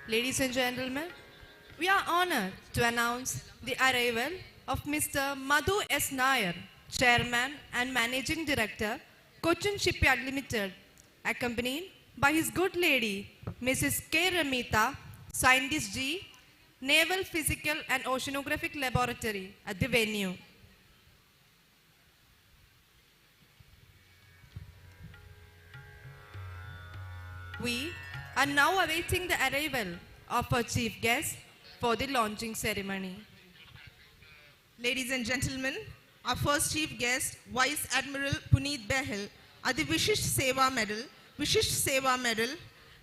Ladies and gentlemen, we are honored to announce the arrival of Mr. Madhu S. Nair, Chairman and Managing Director, Cochin Shipyard Limited, accompanied by his good lady, Mrs. K. Ramita, Scientist G, Naval Physical and Oceanographic Laboratory at the venue. We are now awaiting the arrival of our chief guest for the launching ceremony. Ladies and gentlemen, our first chief guest, Vice Admiral Puneet Behel, at the Vishish Seva Medal,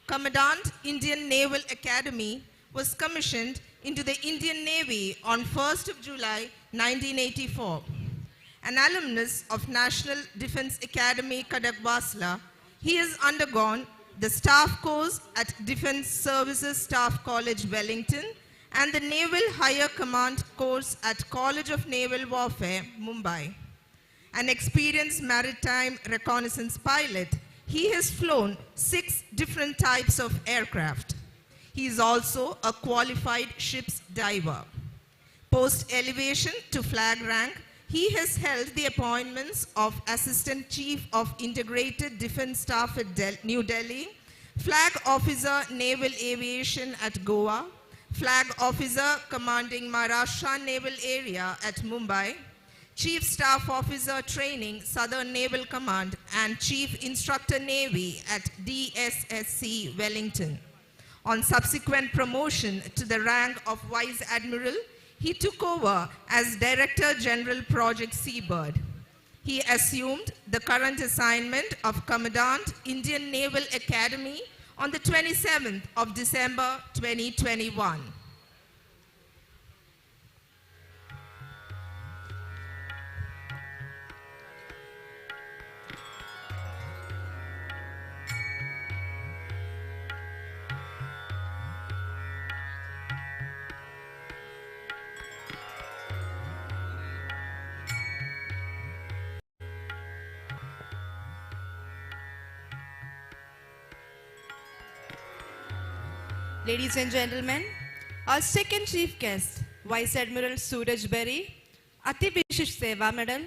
Commandant Indian Naval Academy, was commissioned into the Indian Navy on 1st of July 1984. An alumnus of National Defence Academy, Kadakbasla, he has undergone the staff course at Defence Services Staff College, Wellington, and the Naval Higher Command course at College of Naval Warfare, Mumbai. An experienced maritime reconnaissance pilot, he has flown 6 different types of aircraft. He is also a qualified ship's diver. Post-elevation to flag rank, he has held the appointments of Assistant Chief of Integrated Defence Staff at New Delhi, Flag Officer Naval Aviation at Goa, Flag Officer Commanding Maharashtra Naval Area at Mumbai, Chief Staff Officer Training Southern Naval Command, and Chief Instructor Navy at DSSC Wellington. On subsequent promotion to the rank of Vice Admiral, he took over as Director General Project Seabird. He assumed the current assignment of Commandant Indian Naval Academy on the 27th of December 2021. Ladies and gentlemen, our second chief guest, Vice Admiral Suraj Berry, Ati Vishish Seva Medal,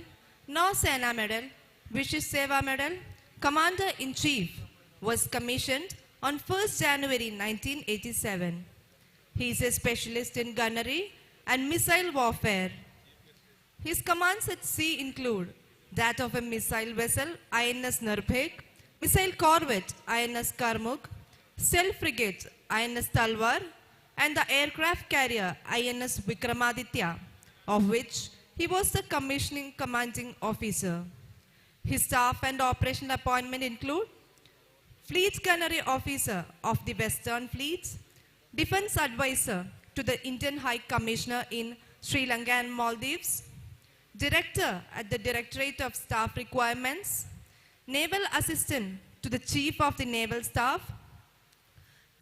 Nau Sena Medal, Vishish Seva Medal, Commander-in-Chief, was commissioned on 1st January 1987. He is a specialist in gunnery and missile warfare. His commands at sea include that of a missile vessel, INS Nirbhek, missile corvette, INS Karmuk, stealth frigate, INS Talwar, and the aircraft carrier INS Vikramaditya, of which he was the commissioning commanding officer. His staff and operational appointment include Fleet Gunnery Officer of the Western Fleets, Defense Advisor to the Indian High Commissioner in Sri Lanka and Maldives, Director at the Directorate of Staff Requirements, Naval Assistant to the Chief of the Naval Staff,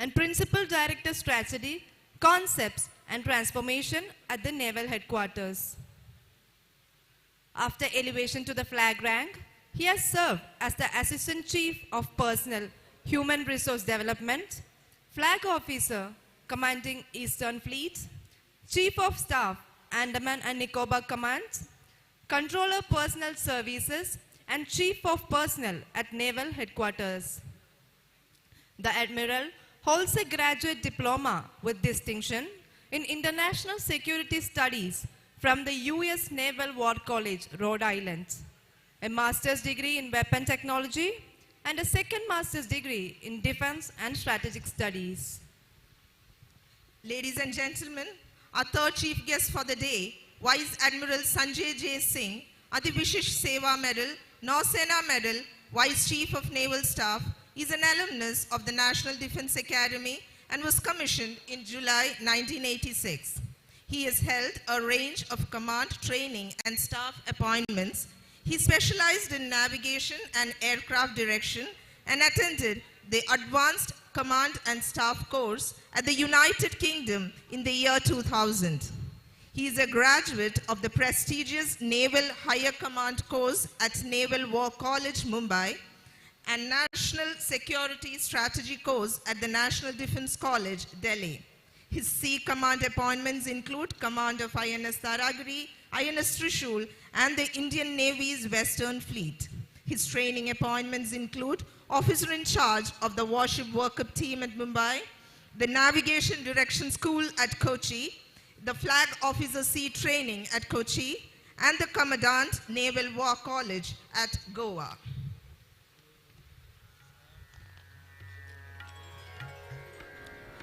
and Principal Director Strategy, Concepts and Transformation at the Naval Headquarters. After elevation to the flag rank, he has served as the Assistant Chief of Personnel, Human Resource Development, Flag Officer, Commanding Eastern Fleet, Chief of Staff, Andaman and Nicobar Commands, Controller Personnel Services, and Chief of Personnel at Naval Headquarters. The Admiral holds a graduate diploma with distinction in International Security Studies from the U.S. Naval War College, Rhode Island, a master's degree in weapon technology, and a second master's degree in defense and strategic studies. Ladies and gentlemen, our third chief guest for the day, Vice Admiral Sanjay J. Singh, at the Vishish Seva Medal, Nausena Medal, Vice Chief of Naval Staff, is an alumnus of the National Defence Academy and was commissioned in July 1986. He has held a range of command training and staff appointments. He specialized in navigation and aircraft direction and attended the Advanced Command and Staff course at the United Kingdom in the year 2000. He is a graduate of the prestigious Naval Higher Command course at Naval War College, Mumbai, and National Security Strategy course at the National Defense College, Delhi. His Sea Command appointments include Command of INS Taragiri, INS Trishul, and the Indian Navy's Western Fleet. His training appointments include Officer in Charge of the Warship Workup Team at Mumbai, the Navigation Direction School at Kochi, the Flag Officer Sea Training at Kochi, and the Commandant Naval War College at Goa.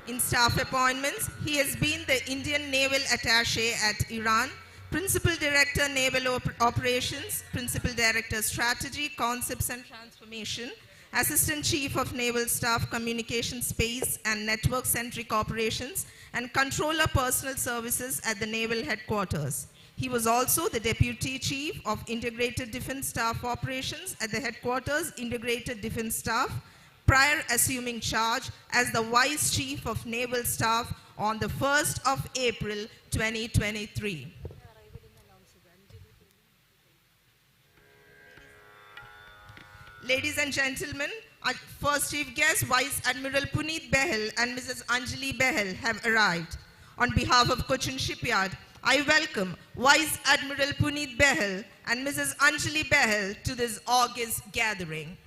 In staff appointments, he has been the Indian Naval Attaché at Iran, Principal Director Naval Operations, Principal Director Strategy, Concepts and Transformation, Assistant Chief of Naval Staff Communication Space and Network-Centric Operations, and Controller Personal Services at the Naval Headquarters. He was also the Deputy Chief of Integrated Defense Staff Operations at the Headquarters Integrated Defense Staff, prior assuming charge as the Vice Chief of Naval Staff on the 1st of April 2023. Ladies and gentlemen, our first chief guest, Vice Admiral Puneet Behel and Mrs. Anjali Behel have arrived. On behalf of Cochin Shipyard, I welcome Vice Admiral Puneet Behel and Mrs. Anjali Behel to this august gathering.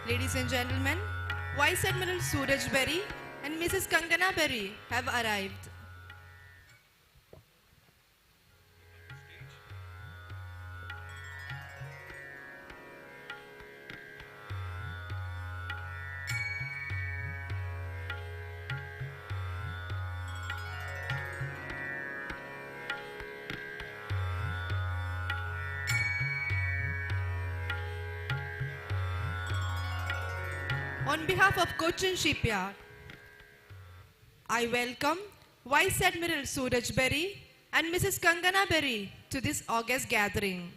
Ladies and gentlemen, Vice Admiral Suraj Berry and Mrs. Kangana Berry have arrived. On behalf of Cochin Shipyard, I welcome Vice Admiral Suraj Berry and Mrs. Kangana Berry to this august gathering.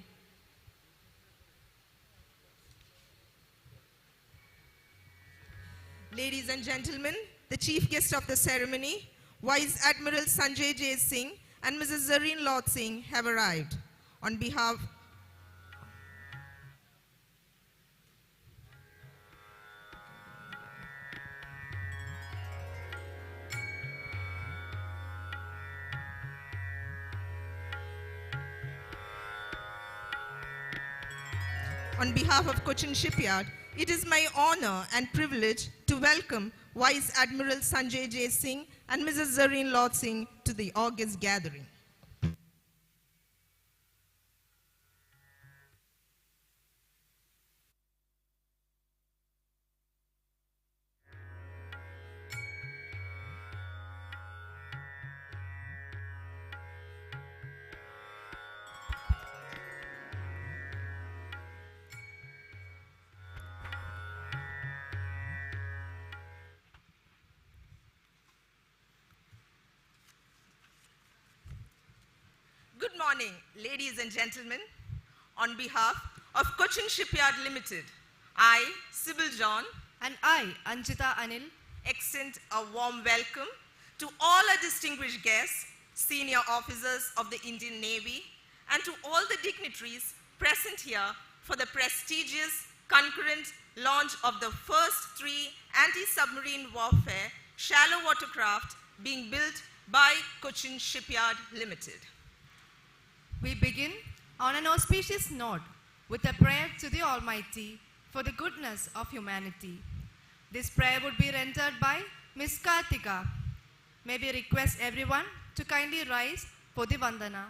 Ladies and gentlemen, the chief guest of the ceremony, Vice Admiral Sanjay J. Singh and Mrs. Zareen Lord Singh have arrived. On behalf on behalf of Cochin Shipyard, it is my honor and privilege to welcome Vice Admiral Sanjay J. Singh and Mrs. Zareen Lord Singh to the August gathering. Good morning, ladies and gentlemen. On behalf of Cochin Shipyard Limited, I, Sybil John, And I, Anjita Anil, extend a warm welcome to all our distinguished guests, senior officers of the Indian Navy, and to all the dignitaries present here for the prestigious concurrent launch of the first 3 anti-submarine warfare shallow water craft being built by Cochin Shipyard Limited. we begin on an auspicious note with a prayer to the Almighty for the goodness of humanity. This prayer would be rendered by Miss Kartika. May we request everyone to kindly rise for the Vandana.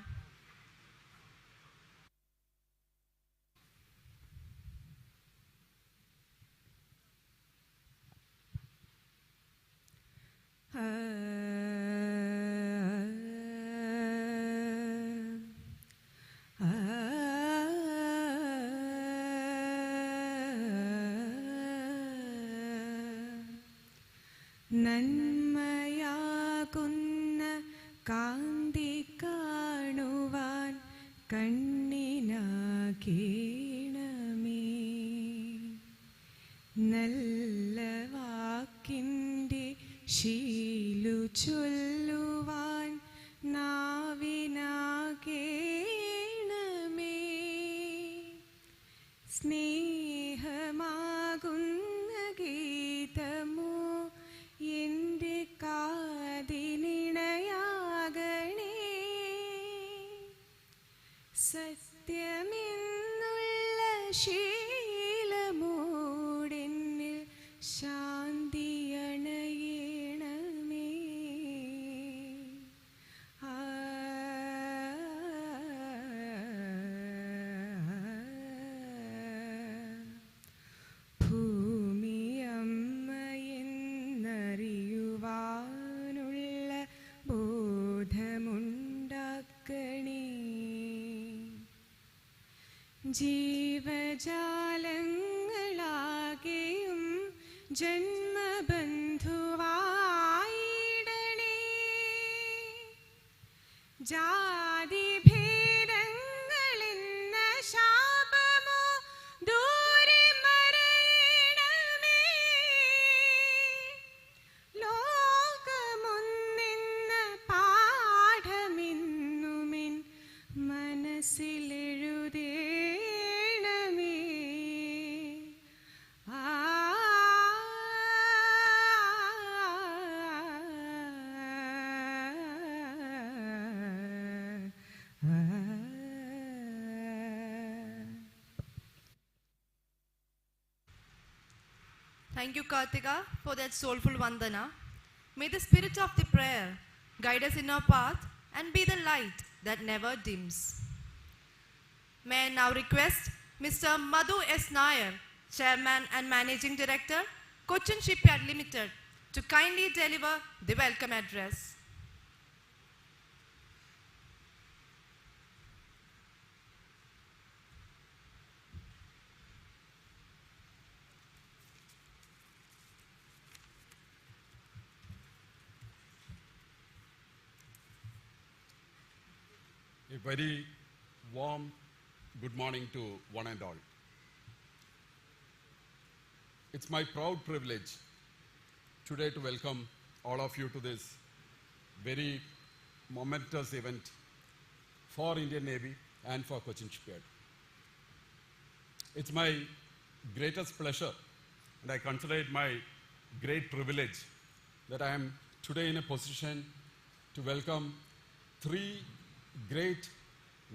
നന്മയാകുന്ന കാന്തി കാണുവാൻ കണ്ണിനാകേണമേ നല്ല വാക്കിൻ്റെ ശീലു ചൊല്ലുവാൻ നാവിനാകേണമേ സ്നേഹമാകുന്ന ഗീതമോ എൻ്റെ കാതിനിണയാകണേ സത്യമെന്നുള്ള ശീലമോടെന്നിൽ ശാന്തി അണയണമേ ഭൂമിയമ്മയെന്നറിയുവാനുള്ള ബോധമുണ്ടാക്കണേ ജീവജാലങ്ങളാകെയും ജന്മബന്ധുവായിടണേ ജാതിഭേദങ്ങളെന്ന ശാപമോ ദൂരെ മറയണമേ ലോകമൊന്നെന്ന പാഠമെന്നുമെൻ മനസ്സിലെഴുതേണമേ Thank you, Kartika, for that soulful Vandana. May the spirit of the prayer guide us in our path and be the light that never dims. May I now request Mr. Madhu S. Nair, Chairman and Managing Director, Cochin Shipyard Limited, to kindly deliver the welcome address. A very warm good morning to one and all. It's my proud privilege today to welcome all of you to this very momentous event for Indian Navy and for Cochin Shipyard. It's my greatest pleasure, and I consider it my great privilege that I am today in a position to welcome 3 great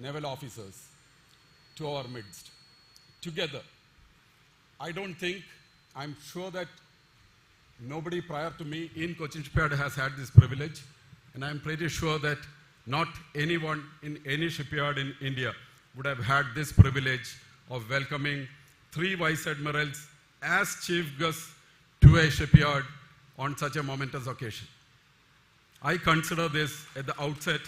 naval officers to our midst, together. I'm sure that nobody prior to me in Cochin Shipyard has had this privilege, and I'm pretty sure that not anyone in any shipyard in India would have had this privilege of welcoming 3 vice admirals as chief guests to a shipyard on such a momentous occasion. I consider this, at the outset,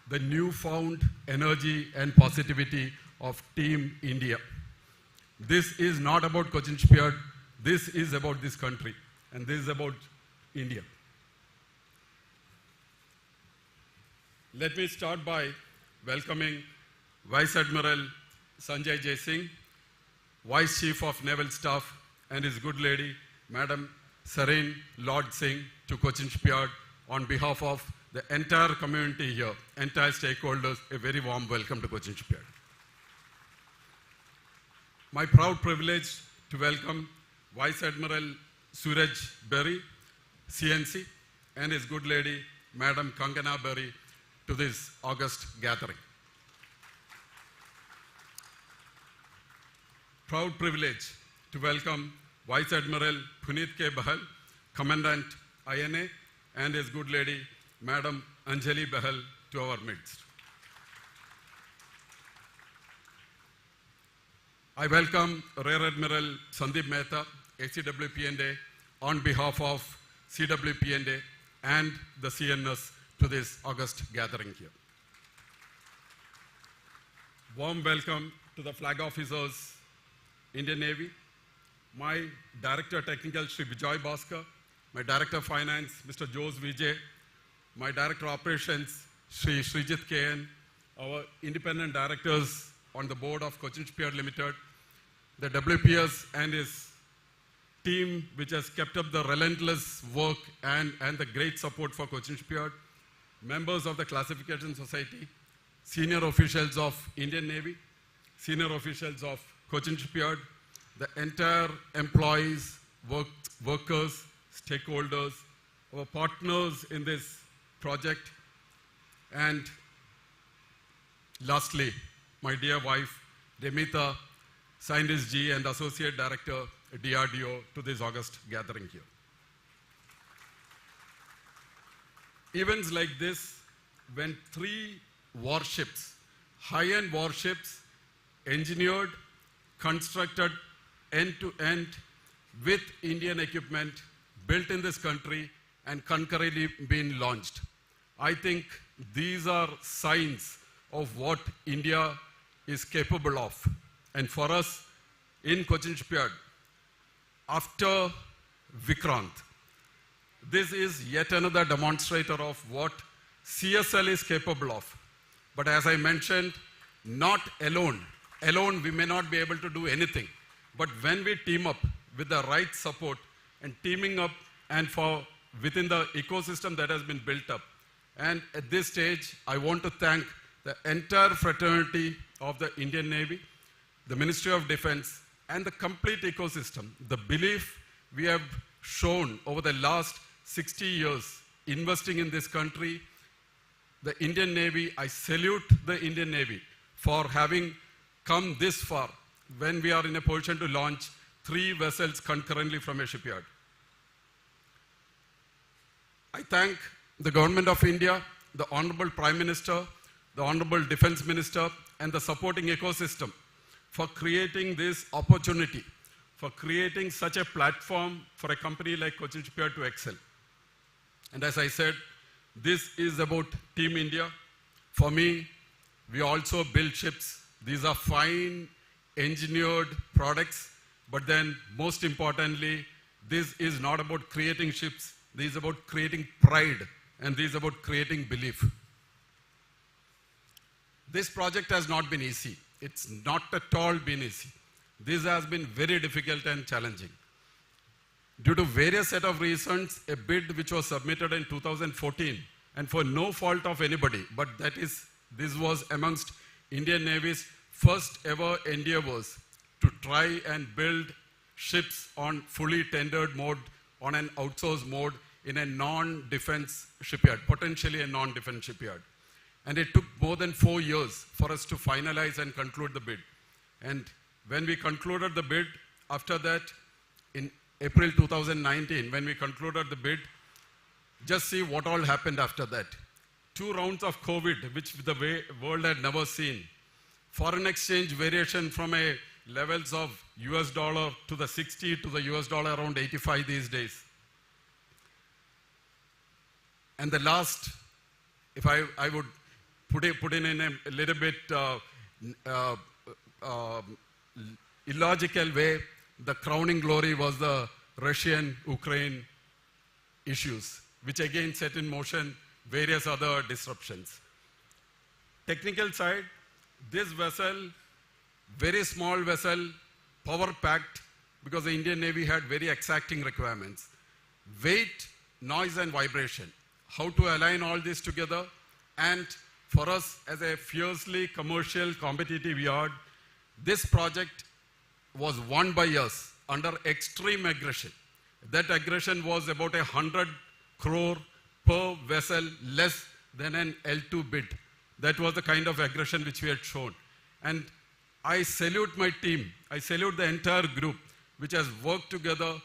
the newfound energy and positivity of Team India. This is not about Cochin Shipyard, this is about this country, and this is about India. Let me start by welcoming Vice Admiral Sanjay J. Singh, Vice Chief of Naval Staff, and his good lady, Madam Serene Lord Singh, to Cochin Shipyard. On behalf of the entire community here, entire stakeholders, a very warm welcome to Cochin Shipyard. My proud privilege to welcome Vice Admiral Suraj Berry, CNC, and his good lady, Madam Kankana Berry, to this August gathering. Proud privilege to welcome Vice Admiral Puneet K. Bahal, Commandant INA, and his good lady, Madam Anjali Bahal, to our midst. I welcome Rear Admiral Sandeep Mehta, ACWP&A, on behalf of CWP&A and the CNS to this August gathering here. Warm welcome to the flag officers, Indian Navy, my Director Technical, Sri Vijay Bhaskar, my Director Finance, Mr. Jose Vijay, my Director Operations, Sri Srijit KN, our independent directors on the board of Cochin Shipyard Limited, the WPS and his team which has kept up the relentless work and the great support for Cochin Shipyard, members of the Classification Society, senior officials of Indian Navy, senior officials of Cochin Shipyard, the entire employees, workers, stakeholders, our partners in this project, and lastly, my dear wife, Demita, Scientist G and Associate Director, DRDO, to this August gathering here. Events like this, when 3 warships, high-end warships, engineered, constructed end-to-end with Indian equipment, built in this country and concurrently being launched. I think these are signs of what India is capable of. And for us in Cochin Shipyard, after Vikrant, this is yet another demonstrator of what CSL is capable of. But as I mentioned, not alone. Alone we may not be able to do anything. But when we team up with the right support and teaming up and within the ecosystem that has been built up. And at this stage, I want to thank the entire fraternity of the Indian Navy, the Ministry of Defense, and the complete ecosystem. The belief we have shown over the last 60 years investing in this country, the Indian Navy, I salute the Indian Navy for having come this far when we are in a position to launch 3 vessels concurrently from a shipyard. I thank the Government of India, the Honorable Prime Minister, the Honorable Defense Minister, and the supporting ecosystem for creating this opportunity, for creating such a platform for a company like Cochin Shipyard to excel. And as I said, this is about Team India. For me, we also build ships. These are fine engineered products, but then most importantly, this is not about creating ships. This is about creating pride, and this is about creating belief. This project has not been easy. It's not at all been easy. This has been very difficult and challenging. Due to various set of reasons, a bid which was submitted in 2014, and for no fault of anybody, but this was amongst Indian Navy's first ever endeavors to try and build ships on fully tendered mode, on an outsourced mode, in a non-defense shipyard, potentially a non-defense shipyard. And it took more than 4 years for us to finalize and conclude the bid. And when we concluded the bid, after that, in April 2019, when we concluded the bid, just see what all happened after that. 2 rounds of COVID, which the world had never seen. Foreign exchange variation from a levels of US dollar to the 60 to the US dollar around 85 these days. And the last, if I would put in a little bit illogical way, the crowning glory was the Russian-Ukraine issues, which again set in motion various other disruptions. Technical side, this vessel, very small vessel, power-packed, because the Indian Navy had very exacting requirements. Weight, noise and vibration. How to align all this together, and for us as a fiercely commercial competitive yard, this project was won by us under extreme aggression. That aggression was about 100 crore per vessel, less than an L2 bid. That was the kind of aggression which we had shown. And I salute my team. I salute the entire group which has worked together,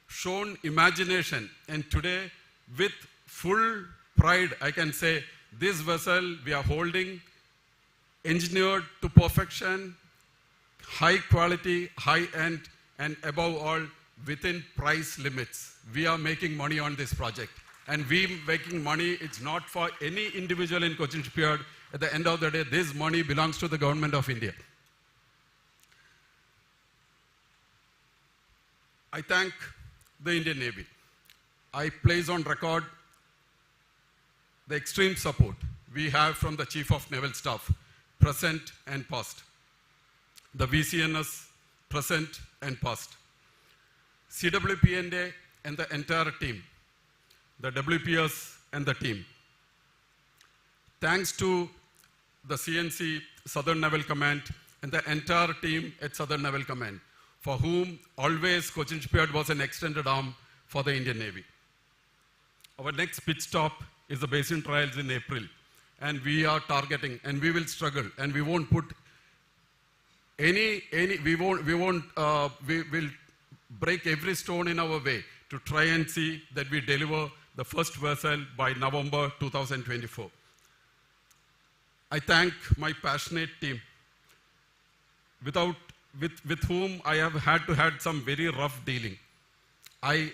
shown imagination, and today with full pride I can say this vessel we are holding, engineered to perfection, high quality, high end, and above all within price limits. We are making money on this project. And we making money, it's not for any individual in Cochin Shipyard. At the end of the day, this money belongs to the government of India. I thank the Indian Navy. I place on record the extreme support we have from the Chief of Naval Staff, present and past, the VCNS, present and past, CWPNA and the entire team, the WPS and the team. Thanks to the CNC, Southern Naval Command, and the entire team at Southern Naval Command, for whom always Cochin Shipyard was an extended arm for the Indian Navy. Our next pit stop is the basin trials in April, and we are targeting, and we will struggle, and we won't put we will break every stone in our way to try and see that we deliver the first vessel by November 2024. I thank my passionate team, with whom I have had some very rough dealing. I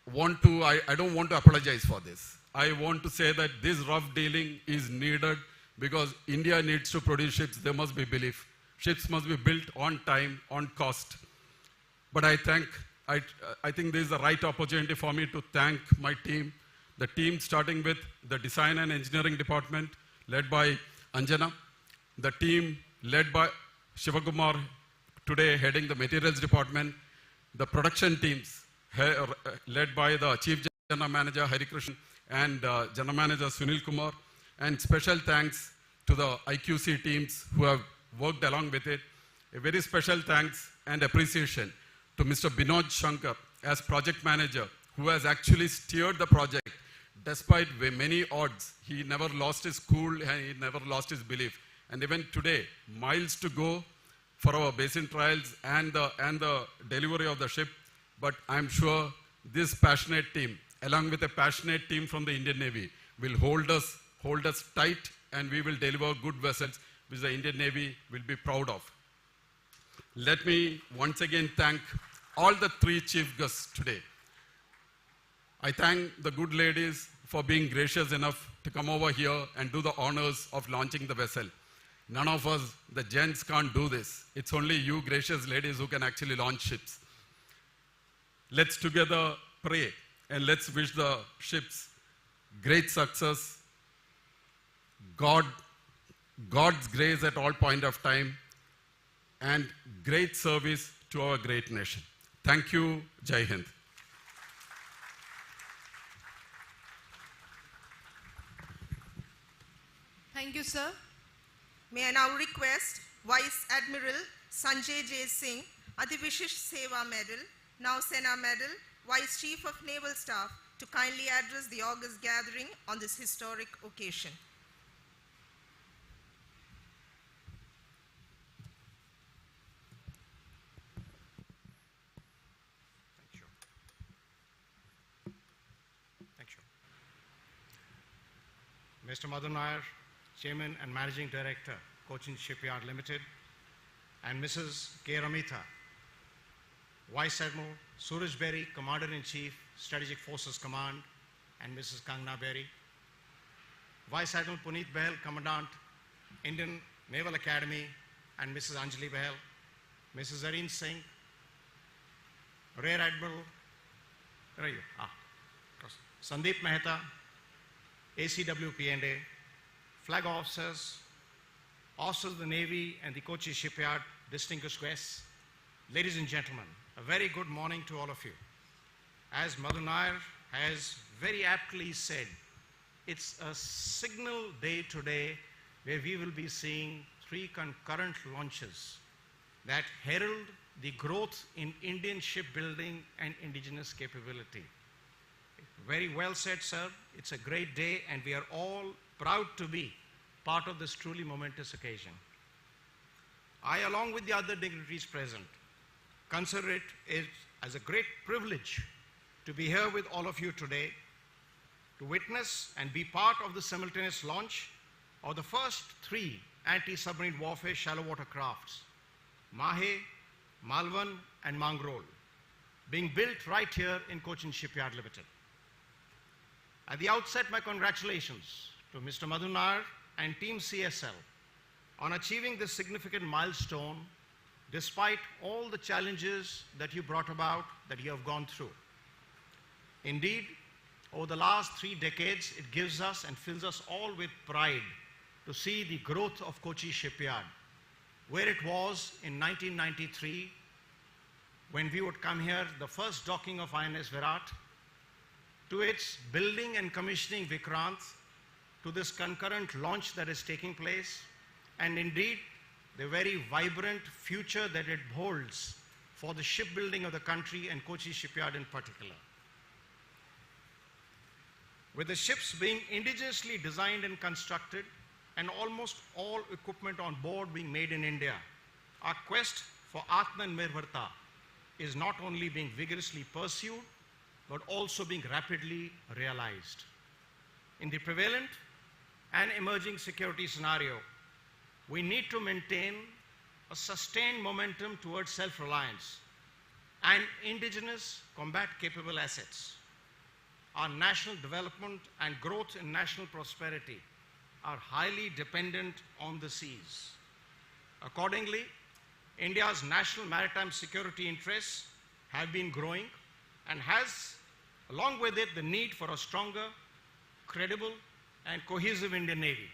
don't want to apologize for this. I want to say that this rough dealing is needed because India needs to produce ships. There must be belief. Ships must be built on time, on cost. But I think this is the right opportunity for me to thank my team, the team starting with the design and engineering department led by Anjana, the team led by Shivakumar, today heading the materials department, the production teams led by the Chief General Manager Hari Krishnan and General Manager Sunil Kumar, and special thanks to the IQC teams who have worked along with it. A very special thanks and appreciation to Mr. Binod Shankar as project manager, who has actually steered the project despite many odds. He never lost his cool and he never lost his belief. And even today, miles to go for our basin trials and the delivery of the ship. But I'm sure this passionate team, along with a passionate team from the Indian Navy, will hold us tight, and we will deliver good vessels which the Indian Navy will be proud of. Let me once again thank all the 3 chief guests today. I thank the good ladies for being gracious enough to come over here and do the honors of launching the vessel. None of us, the gents, can't do this. It's only you gracious ladies who can actually launch ships. Let's together pray and let's wish the ships great success, God's grace at all point of time, and great service to our great nation. Thank you. Jai Hind. Thank you, sir. May I now request Vice Admiral Sanjay J. Singh, Adivishish Seva Medal, now Sena Medal, Vice Chief of Naval Staff, to kindly address the august gathering on this historic occasion. Mr. Madhu Nair, Chairman and Managing Director, Cochin Shipyard Limited, and Mrs. K. Ramita, Vice Admiral Suraj Berry, Commander-in-Chief, Strategic Forces Command, and Mrs. Kangna Berry, Vice Admiral Puneet Behel, Commandant, Indian Naval Academy, and Mrs. Anjali Behel, Mrs. Zareen Singh, Rear Admiral, where are you? Sandeep Mehta, ACW P&A, flag officers, officers of the Navy and the Cochin Shipyard, distinguished guests, ladies and gentlemen, a very good morning to all of you. As Madhu Nair has very aptly said, it's a signal day today where we will be seeing 3 concurrent launches that herald the growth in Indian shipbuilding and indigenous capability. Very well said, sir. It's a great day, and we are all proud to be part of this truly momentous occasion. I, along with the other dignitaries present, consider it as a great privilege to be here with all of you today to witness and be part of the simultaneous launch of the first 3 anti-submarine warfare shallow water crafts, Mahe, Malvan, and Mangrol, being built right here in Cochin Shipyard Limited. At the outset, my congratulations to Mr. Madhu Nair and Team CSL on achieving this significant milestone despite all the challenges that you brought about, that you have gone through. Indeed, over the last 3 decades, it gives us and fills us all with pride to see the growth of Cochin Shipyard, where it was in 1993 when we would come here, the first docking of INS Virat, to its building and commissioning Vikrant, to this concurrent launch that is taking place, and indeed the very vibrant future that it holds for the shipbuilding of the country and Cochin Shipyard in particular. With the ships being indigenously designed and constructed and almost all equipment on board being made in India, our quest for Atmanirbharta is not only being vigorously pursued, but also being rapidly realized. In the prevalent and emerging security scenario, we need to maintain a sustained momentum towards self-reliance and indigenous combat-capable assets. Our national development and growth in national prosperity are highly dependent on the seas. Accordingly, India's national maritime security interests have been growing and has, along with it, the need for a stronger, credible, and cohesive Indian Navy.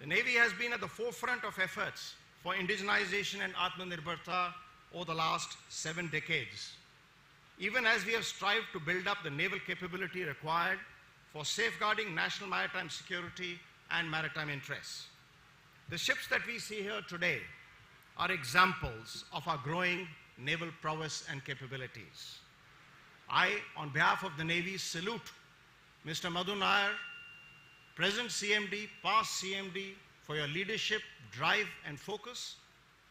The Navy has been at the forefront of efforts for indigenization and Atmanirbharta over the last 7 decades, even as we have strived to build up the naval capability required for safeguarding national maritime security and maritime interests. The ships that we see here today are examples of our growing naval prowess and capabilities. I, on behalf of the Navy, salute Mr. Madhu Nair, present CMD, past CMD, for your leadership, drive, and focus,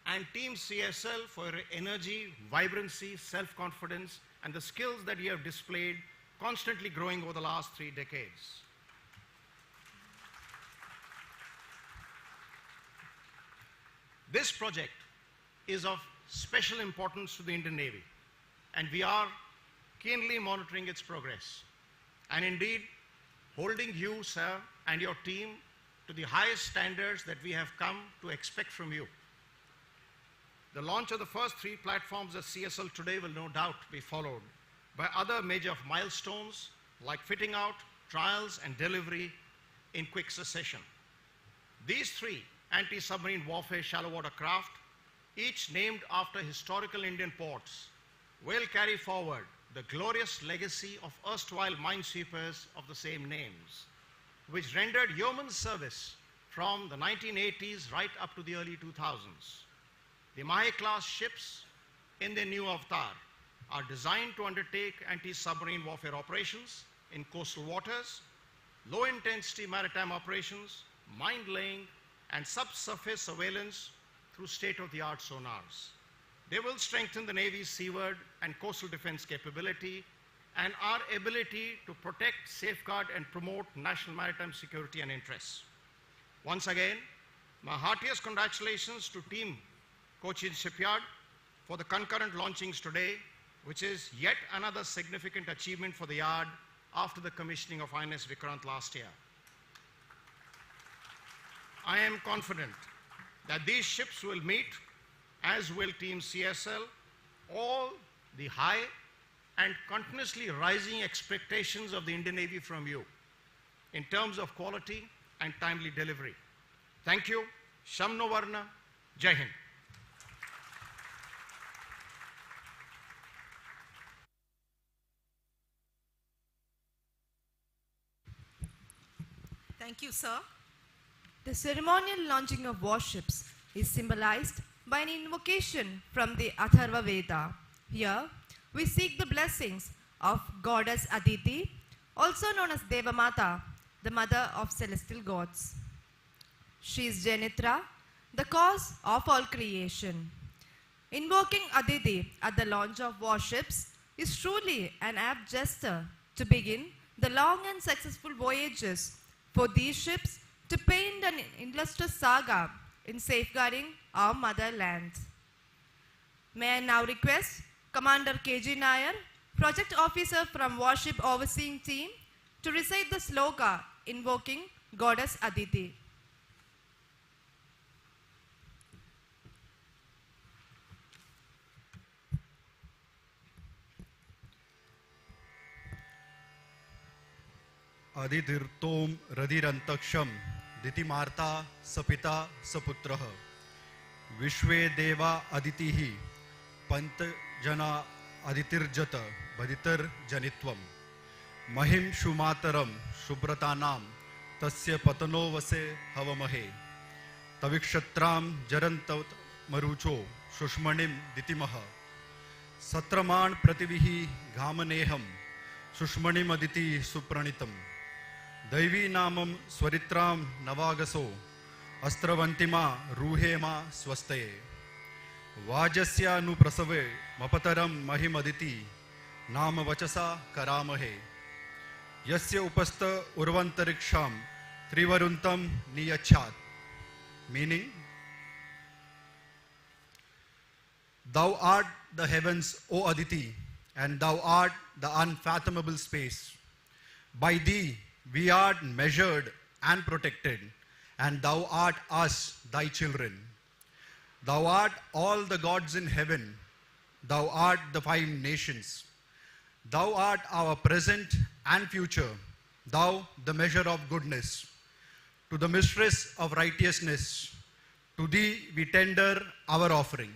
and Team CSL for your energy, vibrancy, self-confidence, and the skills that you have displayed, constantly growing over the last 3 decades. This project is of special importance to the Indian Navy, and we are keenly monitoring its progress, and indeed holding you, sir, and your team to the highest standards that we have come to expect from you. The launch of the first 3 platforms at CSL today will no doubt be followed by other major milestones like fitting out, trials, and delivery in quick succession. These 3 anti-submarine warfare shallow water craft, each named after historical Indian ports, will carry forward the glorious legacy of erstwhile minesweepers of the same names, which rendered yeoman service from the 1980s right up to the early 2000s. The Mahe-class ships in their new avatar are designed to undertake anti-submarine warfare operations in coastal waters, low-intensity maritime operations, mine-laying, and subsurface surveillance through state-of-the-art sonars. They will strengthen the Navy's seaward and coastal defense capability and our ability to protect, safeguard, and promote national maritime security and interests. Once again, my heartiest congratulations to Team Cochin Shipyard for the concurrent launchings today, which is yet another significant achievement for the yard after the commissioning of INS Vikrant last year. I am confident that these ships will meet, as will Team CSL, all the high and continuously rising expectations of the Indian Navy from you in terms of quality and timely delivery. Thank you. Shamno Varna. Jai Hind. Thank you, sir. The ceremonial launching of warships is symbolized by an invocation from the Atharva Veda. Here, we seek the blessings of goddess Aditi, also known as Devamata, the mother of celestial gods. She is Janitra, the cause of all creation. Invoking Aditi at the launch of warships is truly an apt gesture to begin the long and successful voyages for these ships to paint an illustrious saga in safeguarding our motherland. May I now request Commander K.G. Nair, Project Officer from Warship Overseeing Team, to recite the sloka invoking Goddess Aditi. Aditirtom Radirantaksham Ditimarta Sapita Saputraha Vishwe Deva Aditihi Pantajana Aditirjata Baditar Janitvam Mahim Shumataram Subratanam Tasya Patano Vase Havamahe Tavikshatram Jarantavat Marucho Shushmanim Ditimaha Satraman Prativihi Ghamaneham Shushmanim Aditi Supranitam Daivi Namam Swaritram Navagaso Astravantima Ruhema Swastaye Vajasya Nu Prasave Mapataram Mahimaditi Nama Vachasa Karamahe Yasya Upasta Urvantariksham Trivaruntam Niyachat. Meaning, Thou art the heavens, O Aditi, and thou art the unfathomable space. By thee we are measured and protected, and thou art us, thy children. Thou art all the gods in heaven, thou art the 5 nations. Thou art our present and future, thou the measure of goodness. To the mistress of righteousness, to thee we tender our offering.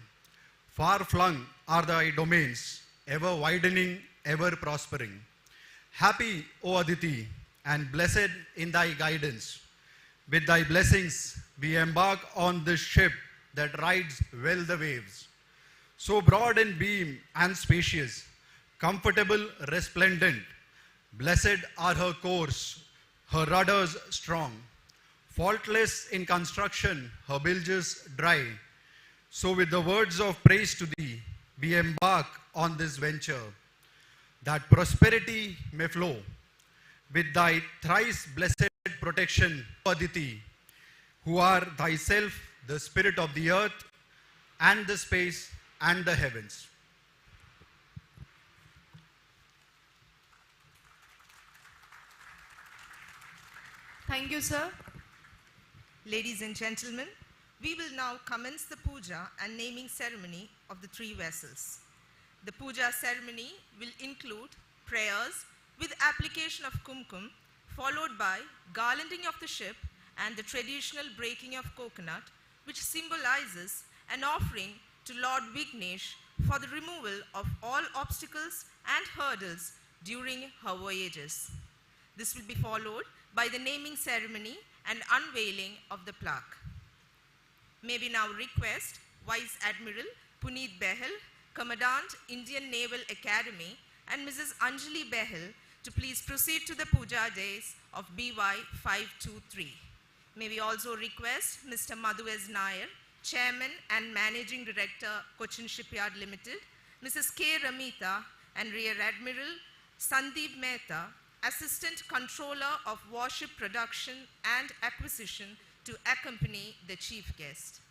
Far flung are thy domains, ever widening, ever prospering. Happy, O Aditi, and blessed in thy guidance. With thy blessings, we embark on this ship that rides well the waves. So broad in beam and spacious, comfortable, resplendent, blessed are her course, her rudders strong. Faultless in construction, her bilges dry. So with the words of praise to thee, we embark on this venture, that prosperity may flow. With thy thrice blessed protection, Aditi, who are thyself the spirit of the earth and the space and the heavens. Thank you, sir. Ladies and gentlemen, we will now commence the puja and naming ceremony of the 3 vessels. The puja ceremony will include prayers with application of kumkum, followed by garlanding of the ship and the traditional breaking of coconut, which symbolizes an offering to Lord Vignesh for the removal of all obstacles and hurdles during her voyages. This will be followed by the naming ceremony and unveiling of the plaque. May we now request Vice Admiral Puneet Behel, Commandant, Indian Naval Academy, and Mrs. Anjali Behel to please proceed to the puja days of BY 523. May we also request Mr. Madhu S. Nair, Chairman and Managing Director, Cochin Shipyard Limited, Mrs. K. Ramita, and Rear Admiral Sandeep Mehta, Assistant Controller of Warship Production and Acquisition, to accompany the chief guest.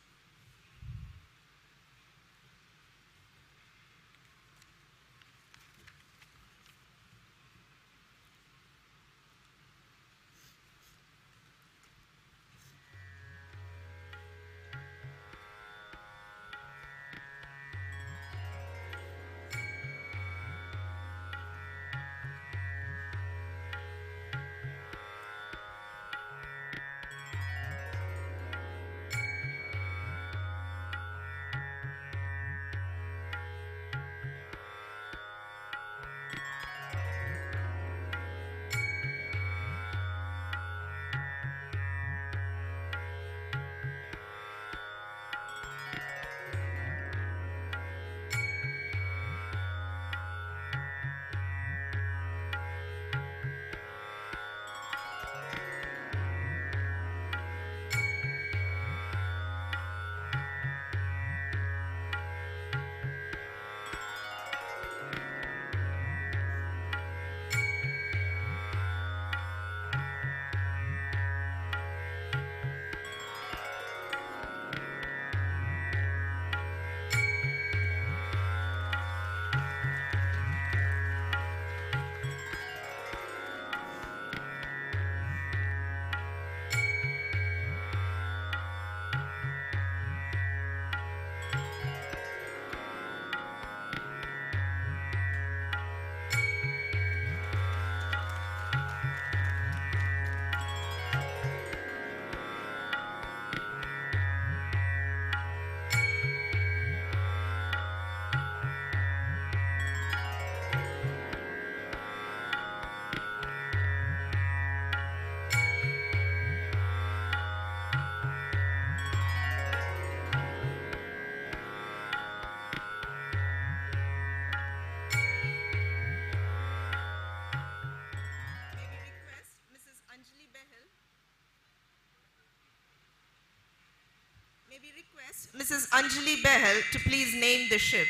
May we request Mrs. Anjali Behel to please name the ship.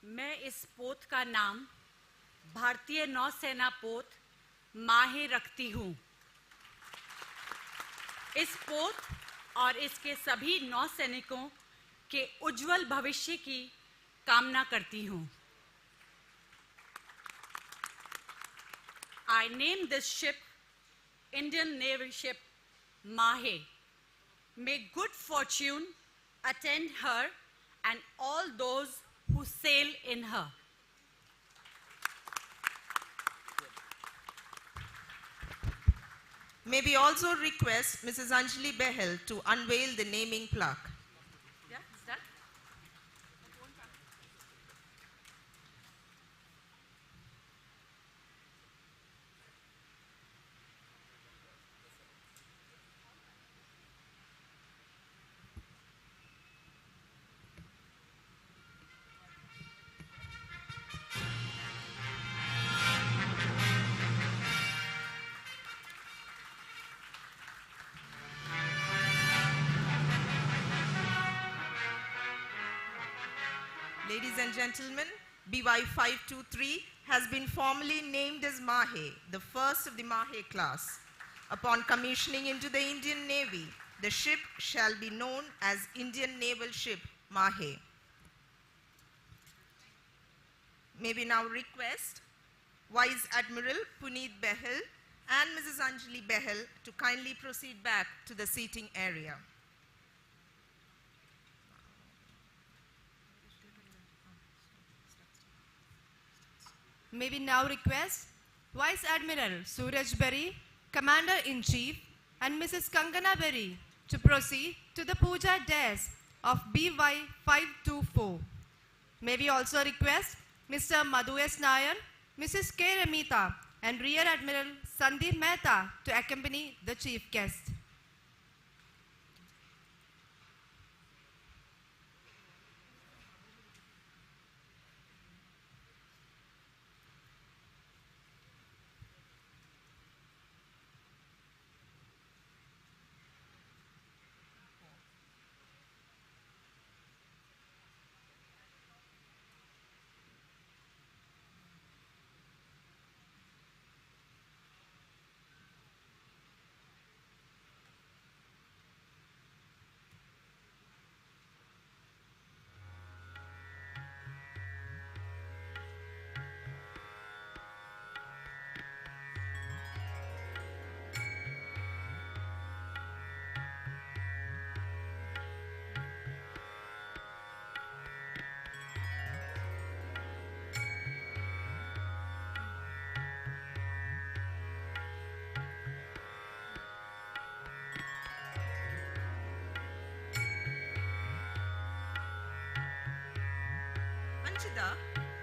मैं इस पोत का नाम भारतीय नौसेना पोत माहे रखती हूँ। इस पोत और इसके सभी नौसैनिकों के उज्जवल भविष्य की कामना करती हूँ। I name this ship Indian Navy ship Mahe. May good fortune attend her and all those who sail in her. May we also request Mrs. Anjali Behel to unveil the naming plaque. Yeah, is that? Ladies and gentlemen, BY523 has been formally named as Mahe, the first of the Mahe class. Upon commissioning into the Indian Navy, the ship shall be known as Indian Naval Ship Mahe. May we now request Vice Admiral Puneet Behel and Mrs. Anjali Behel to kindly proceed back to the seating area. May we now request Vice Admiral Suraj Berry, Commander-in-Chief, and Mrs. Kangana Berry to proceed to the puja desk of BY524. May we also request Mr. Madhu S. Nair, Mrs. K. Ramita, and Rear Admiral Sandeep Mehta to accompany the chief guest.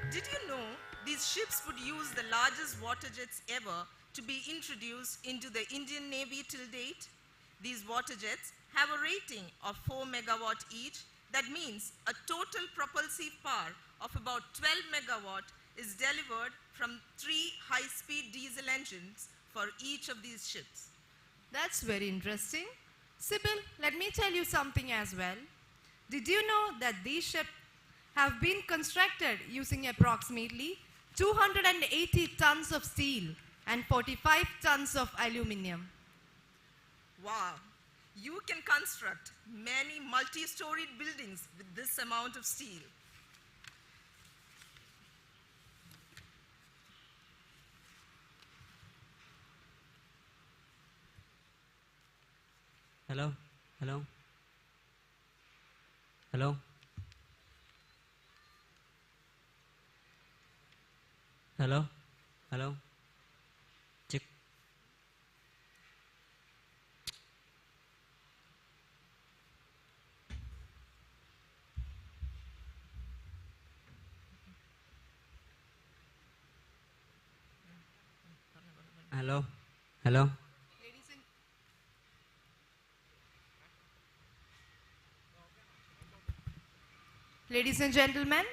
Did you know these ships would use the largest water jets ever to be introduced into the Indian Navy till date? These water jets have a rating of 4 megawatt each. That means a total propulsive power of about 12 megawatt is delivered from 3 high-speed diesel engines for each of these ships. That's very interesting. Sybil, let me tell you something as well. Did you know that these ships have been constructed using approximately 280 tons of steel and 45 tons of aluminum? Wow, you can construct many multi-storied buildings with this amount of steel. Hello, hello, hello. Hello, hello. Check. Hello, hello. Ladies and gentlemen,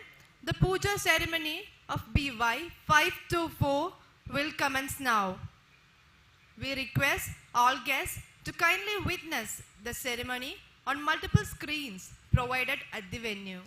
the puja ceremony of BY 524 will commence now. We request all guests to kindly witness the ceremony on multiple screens provided at the venue.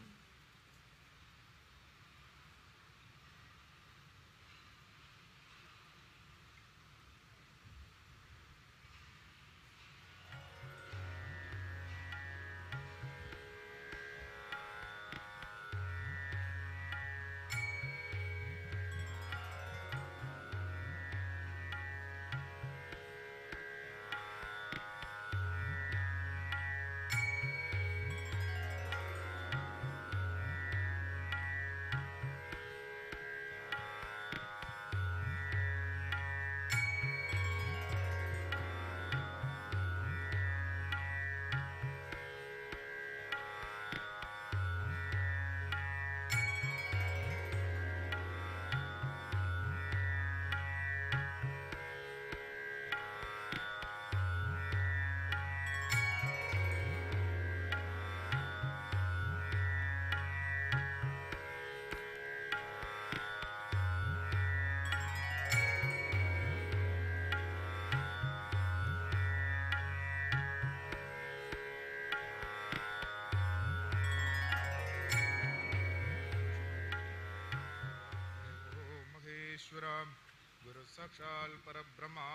गुरु साक्षाल परब्रह्मा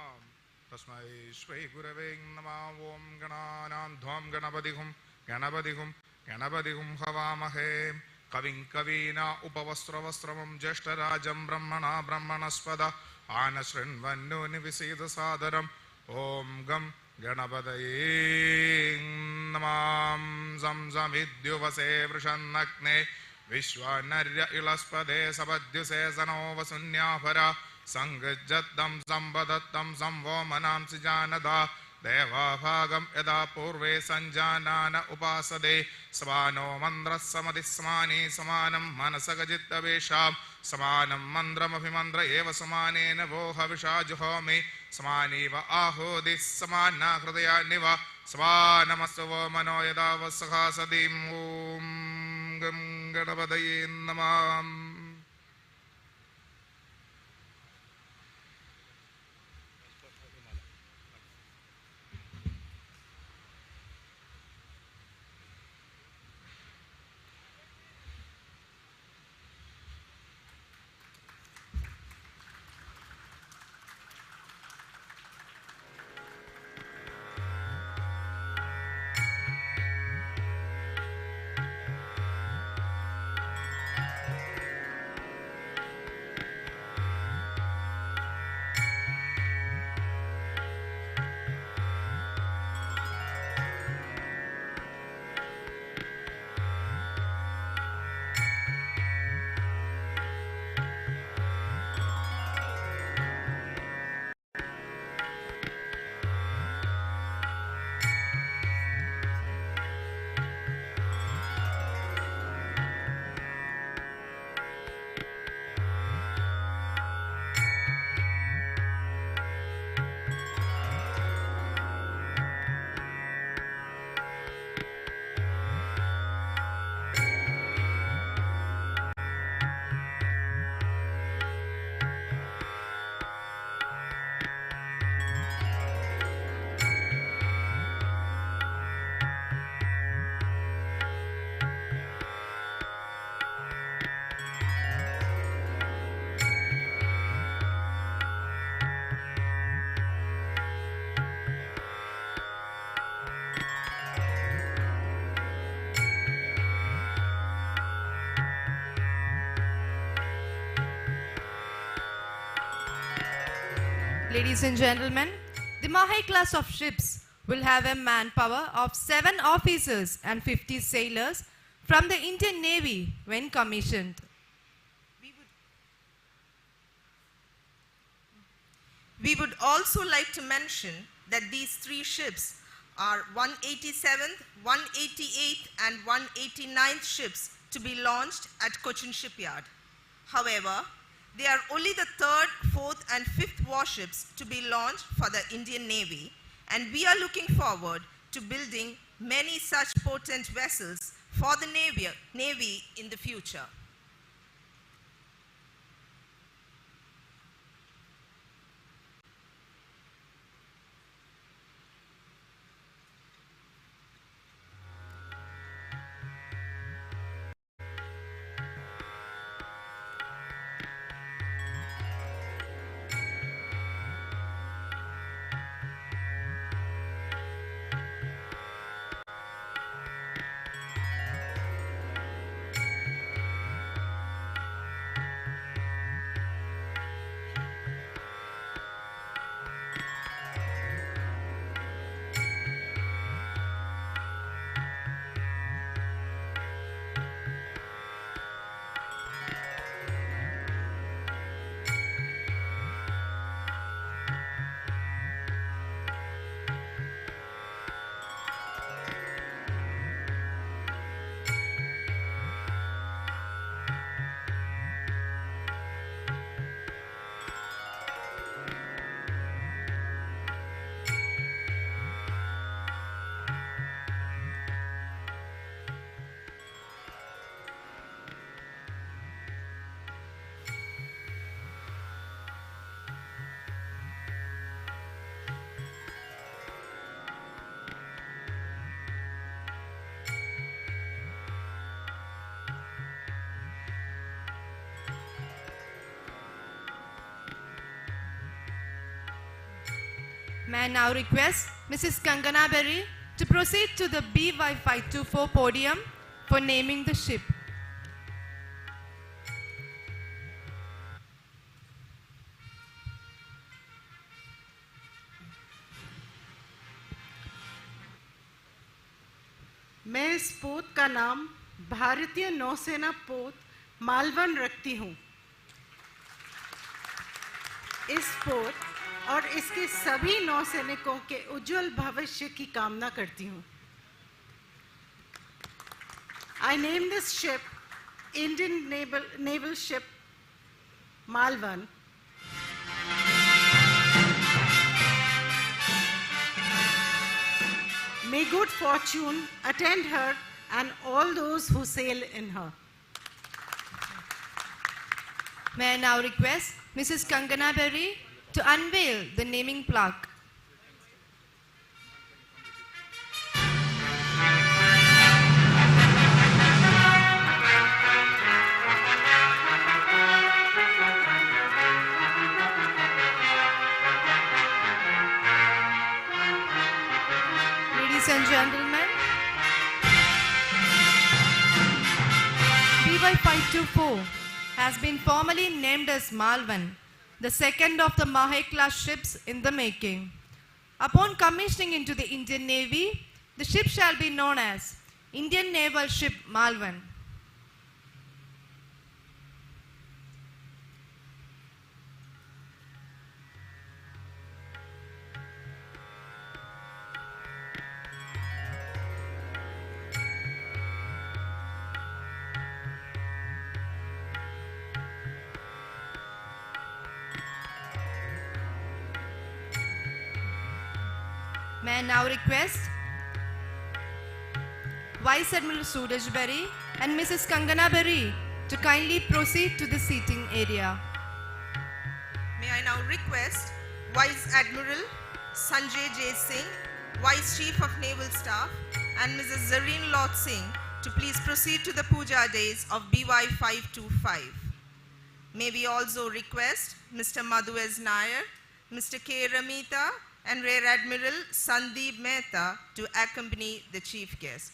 तस्मै श्री गुरवे नमः ओम गणानां ध्वं गणपतिहुं हवामहे कविं कवीना उपवस्त्रवस्त्रमं ज्येष्ठराजं ब्रह्मणस्पद आनशृण्वन्नो निविसेद सादरम् ओम गं गणपतये नमः जं जमिद्युवसे वृषन्नग्ने विश्वानर्य इलस्पदे सपद्युसे सनो वसुन्याभरा संगज्जत्तं संवदत्तं संवोमनांसि जानदा देवाभागं यदा पूर्वे संजानान उपासदे समानो मन्द्रः समधिस्मानि समानं मनसगजित्तवेषां समानं मन्द्रमभिमन्द्र एव समानेन वो हविषा जुहोमि समानीव आहोदिः समाना हृदयान्निव समानमस्तु वो मनो यदा वसहासदीं ॐ गं गणपतये नमः Ladies and gentlemen, the Mahe class of ships will have a manpower of 7 officers and 50 sailors from the Indian Navy when commissioned. We would also like to mention that these 3 ships are 187th, 188th and 189th ships to be launched at Cochin Shipyard. However, they are only the 3rd, 4th and 5th warships to be launched for the Indian Navy, and we are looking forward to building many such potent vessels for the Navy in the future. May I now request Mrs. Kangana Berry to proceed to the BY524 podium for naming the ship. मैं इस पोत का नाम भारतीय नौसेना पोत मालवन रखती हूँ। इस पोत और इसके सभी नौसैनिकों के उज्जवल भविष्य की कामना करती हूँ। I name this ship Indian Naval Ship Malvan. May good fortune attend her and all those who sail in her. May I now request Mrs. Kangana Berry to unveil the naming plaque. Ladies and gentlemen, BY524 has been formally named as Malvan, the second of the Mahe class ships in the making. Upon commissioning into the Indian Navy, the ship shall be known as Indian Naval Ship Malvan. May I now request Vice Admiral Suraj Berry and Mrs. Kangana Berry to kindly proceed to the seating area. May I now request Vice Admiral Sanjay J. Singh, Vice Chief of Naval Staff, and Mrs. Zareen Lot Singh to please proceed to the puja days of BY 525. May we also request Mr. Madhu S. Nair, Mr. K. Ramita, and Rear Admiral Sandeep Mehta to accompany the chief guest.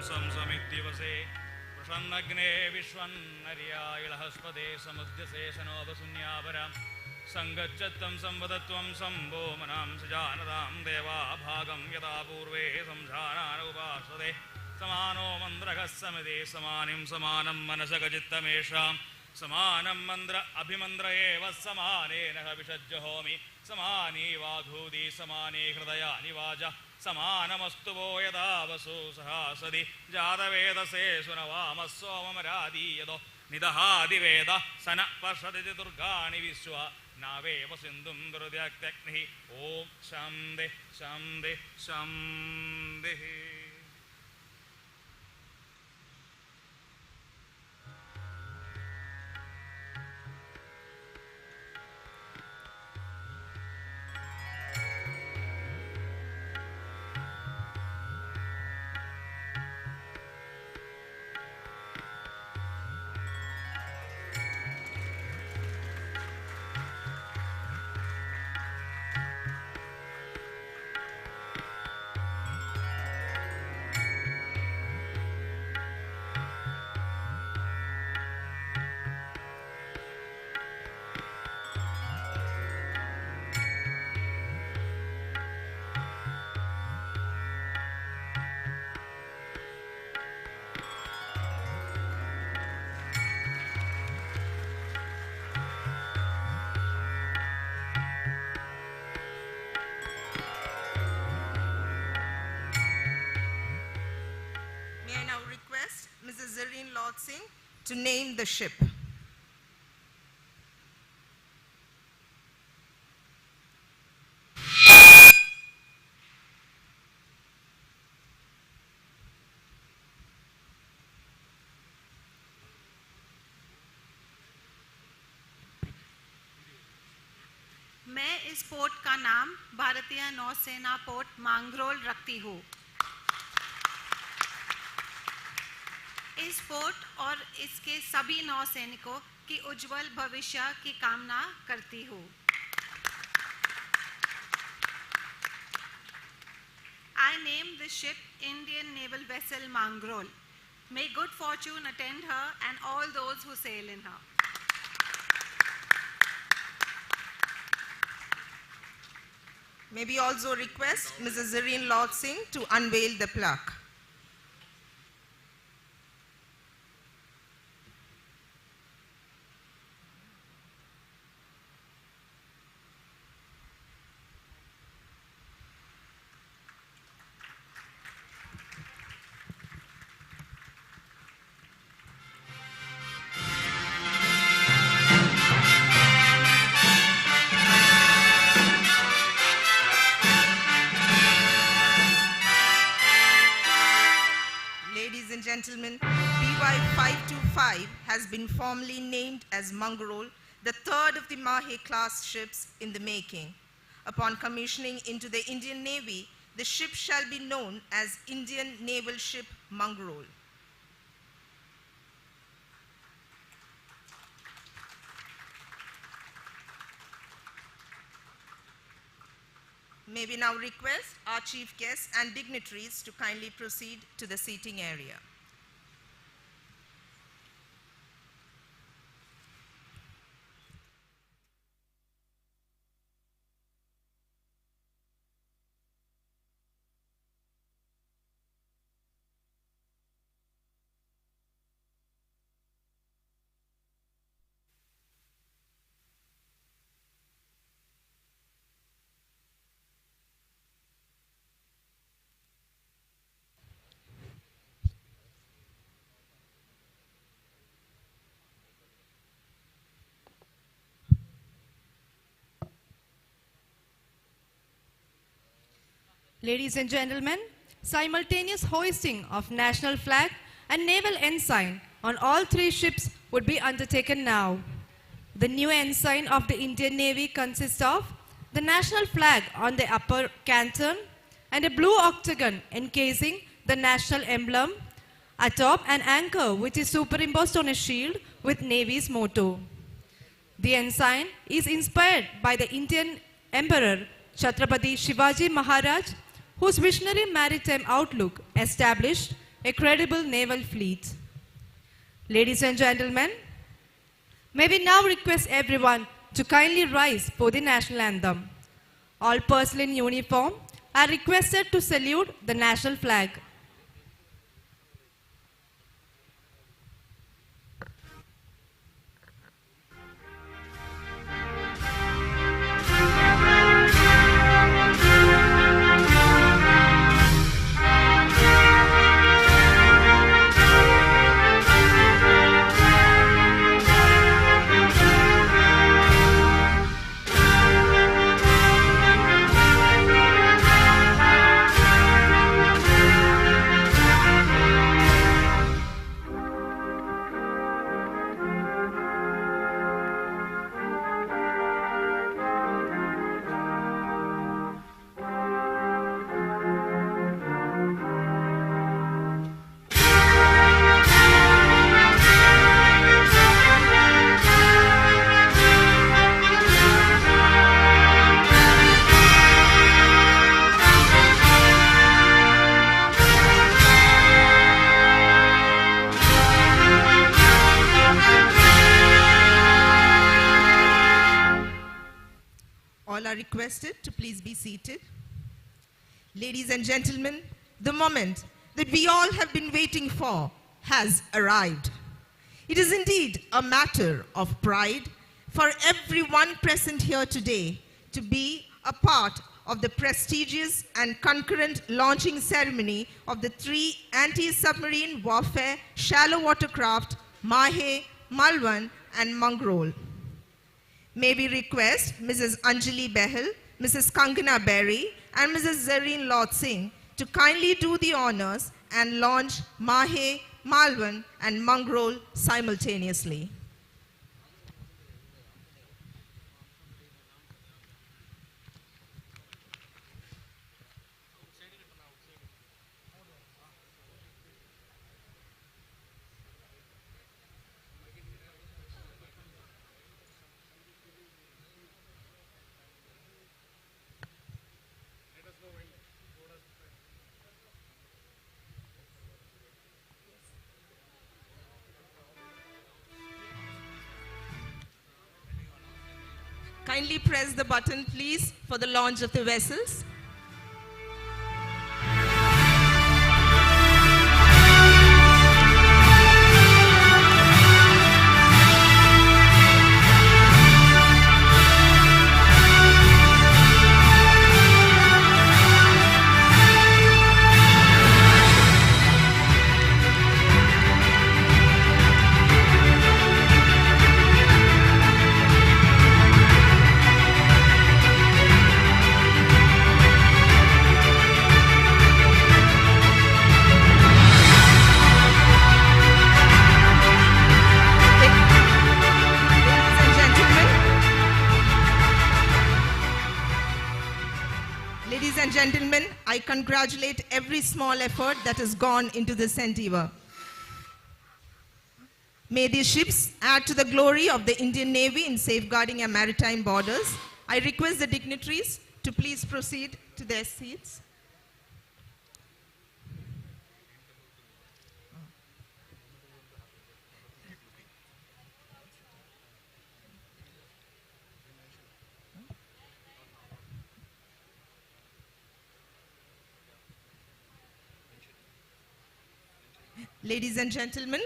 संसमित्यवसे प्रसन्नग्ने विश्वन्नर्या इळहस्पदे समुद्यसे सनोपशून्यापरां सङ्गच्छत्तं संवदत्वं संभो मनां सजानदां देवा भागं यदा पूर्वे संजानानुपासते समानो मन्द्रगः समिते समानिं समानं मनसगचित्तमेषां समानं मन्द्र अभिमन्द्र एव समानेन विषज्जहोमि समानी वाघूदी समाने हृदयानि वाजा समानमस्तु वो यदा वसु सहसदि जातवेदसे सुनवामः सोममरादीयदो निदहादिवेद सन पश्यति दुर्गाणि विश्व नावेव सिन्धुं दुर्द्यक्त्यग्निः ॐ शान्ति शान्ति शान्तिः. Mrs. Zareen Lord Singh to name the ship. मैं इस पोर्ट का नाम भारतीय नौसेना पोर्ट मांगरोल रखती हूँ। इस पोर्ट और इसके सभी नौसैनिकों की उज्जवल भविष्य की कामना करती हूँ। I name this ship Indian Naval Vessel Mangrol. May good fortune attend her and all those who sail in her. May we also request Mrs. Zareen Lord Singh to unveil the plaque. Gentlemen, BY 525 has been formally named as Mangrol, the third of the Mahe class ships in the making. Upon commissioning into the Indian Navy, the ship shall be known as Indian Naval Ship Mangrol. May we now request our chief guests and dignitaries to kindly proceed to the seating area. Ladies and gentlemen, simultaneous hoisting of national flag and naval ensign on all three ships would be undertaken now. The new ensign of the Indian Navy consists of the national flag on the upper canton and a blue octagon encasing the national emblem, atop an anchor which is superimposed on a shield with Navy's motto. The ensign is inspired by the Indian Emperor Chhatrapati Shivaji Maharaj, whose visionary maritime outlook established a credible naval fleet. Ladies and gentlemen, may we now request everyone to kindly rise for the national anthem. All personnel in uniform are requested to salute the national flag. All are requested to please be seated. Ladies and gentlemen, the moment that we all have been waiting for has arrived. It is indeed a matter of pride for everyone present here today to be a part of the prestigious and concurrent launching ceremony of the 3 anti-submarine warfare shallow water craft Mahe, Malwan and Mangrol. May we request Mrs. Anjali Behel, Mrs. Kangana Berry, and Mrs. Zareen Lord Singh to kindly do the honors and launch Mahe, Malwan, and Mangrol simultaneously. Kindly press the button, please, for the launch of the vessels. Ladies and gentlemen, I congratulate every small effort that has gone into this endeavor. May these ships add to the glory of the Indian Navy in safeguarding our maritime borders. I request the dignitaries to please proceed to their seats. Ladies and gentlemen,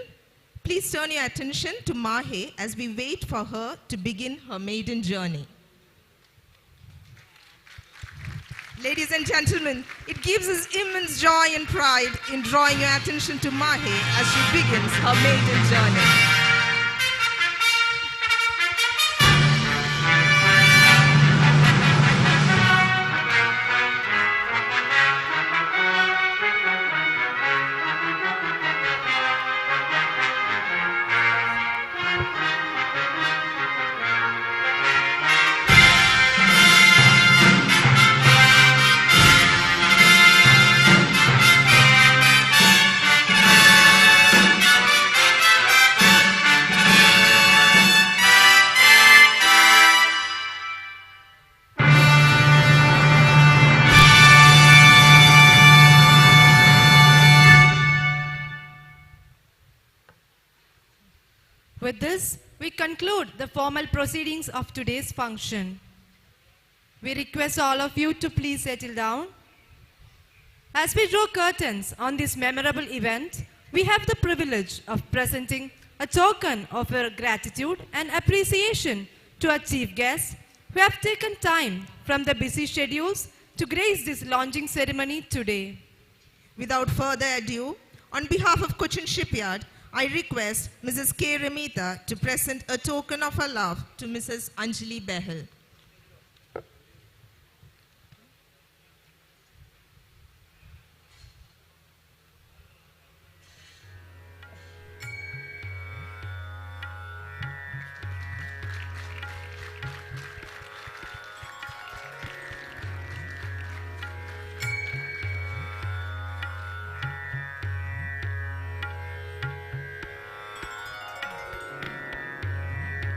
please turn your attention to Mahe as we wait for her to begin her maiden journey. Ladies and gentlemen, it gives us immense joy and pride in drawing your attention to Mahe as she begins her maiden journey. With this, we conclude the formal proceedings of today's function. We request all of you to please settle down. As we draw curtains on this memorable event, we have the privilege of presenting a token of our gratitude and appreciation to our chief guests who have taken time from their busy schedules to grace this launching ceremony today. Without further ado, on behalf of Cochin Shipyard, I request Mrs. K. Ramita to present a token of her love to Mrs. Anjali Behel.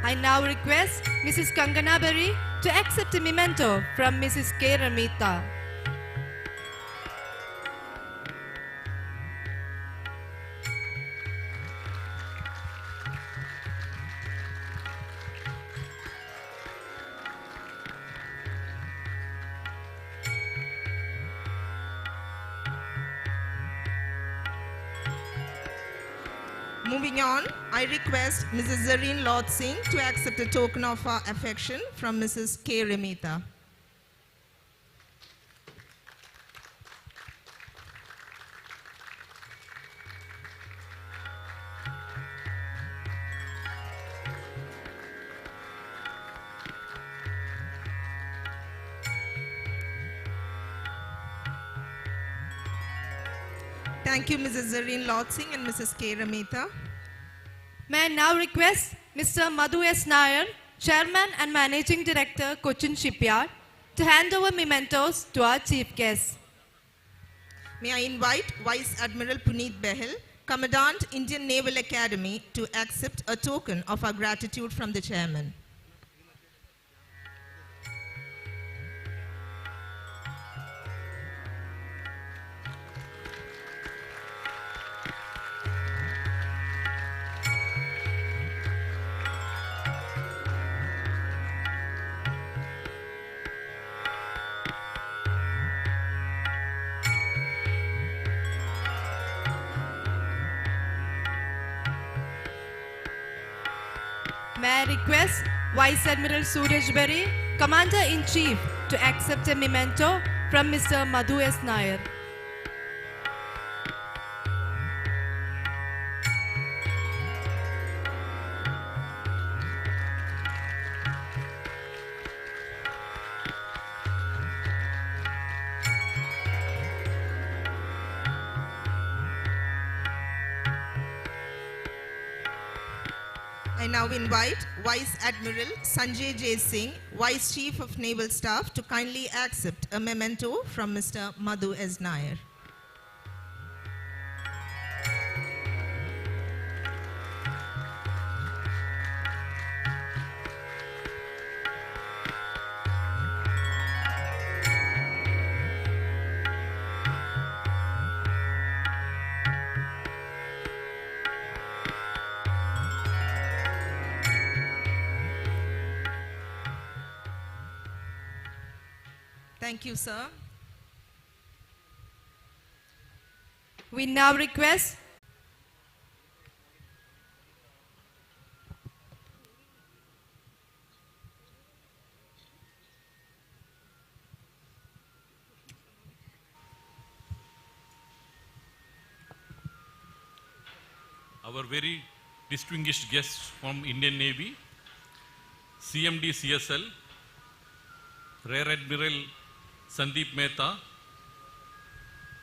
I now request Mrs. Kangana Berry to accept a memento from Mrs. K. Ramita. Moving on, I request Mrs. Zareen Lord Singh to accept a token of her affection from Mrs. K. Ramita. Thank you, Mrs. Zareen Lord Singh and Mrs. K. Ramita. May I now request Mr. Madhu S. Nair, Chairman and Managing Director, Cochin Shipyard, to hand over mementos to our chief guests. May I invite Vice Admiral Puneet Behel, Commandant, Indian Naval Academy, to accept a token of our gratitude from the Chairman. May I request Vice Admiral Suraj Berry, Commander-in-Chief, to accept a memento from Mr. Madhu S. Nair. I now invite Vice Admiral Sanjay J. Singh, Vice Chief of Naval Staff, to kindly accept a memento from Mr. Madhu S. Nair. Thank you, sir. We now request our very distinguished guests from Indian Navy, CMD CSL, Rear Admiral Sandeep Mehta,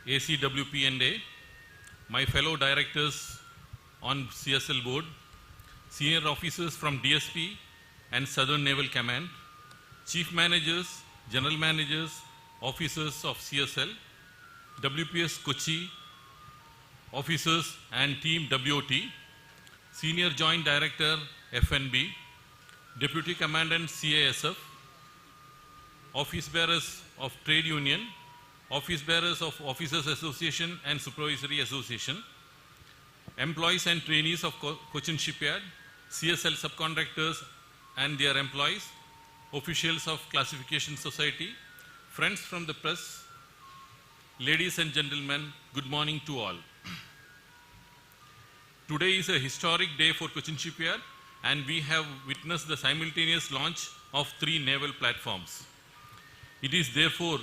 ACWP&A, my fellow directors on CSL board, senior officers from DSP and Southern Naval Command, chief managers, general managers, officers of CSL, WPS Kochi, officers and team WOT, senior joint director FNB, deputy commandant CASF, office bearers of trade union, office bearers of Officers Association and Supervisory Association, employees and trainees of Cochin Shipyard, CSL subcontractors and their employees, officials of Classification Society, friends from the press, ladies and gentlemen, good morning to all. Today is a historic day for Cochin Shipyard, and we have witnessed the simultaneous launch of 3 naval platforms. It is therefore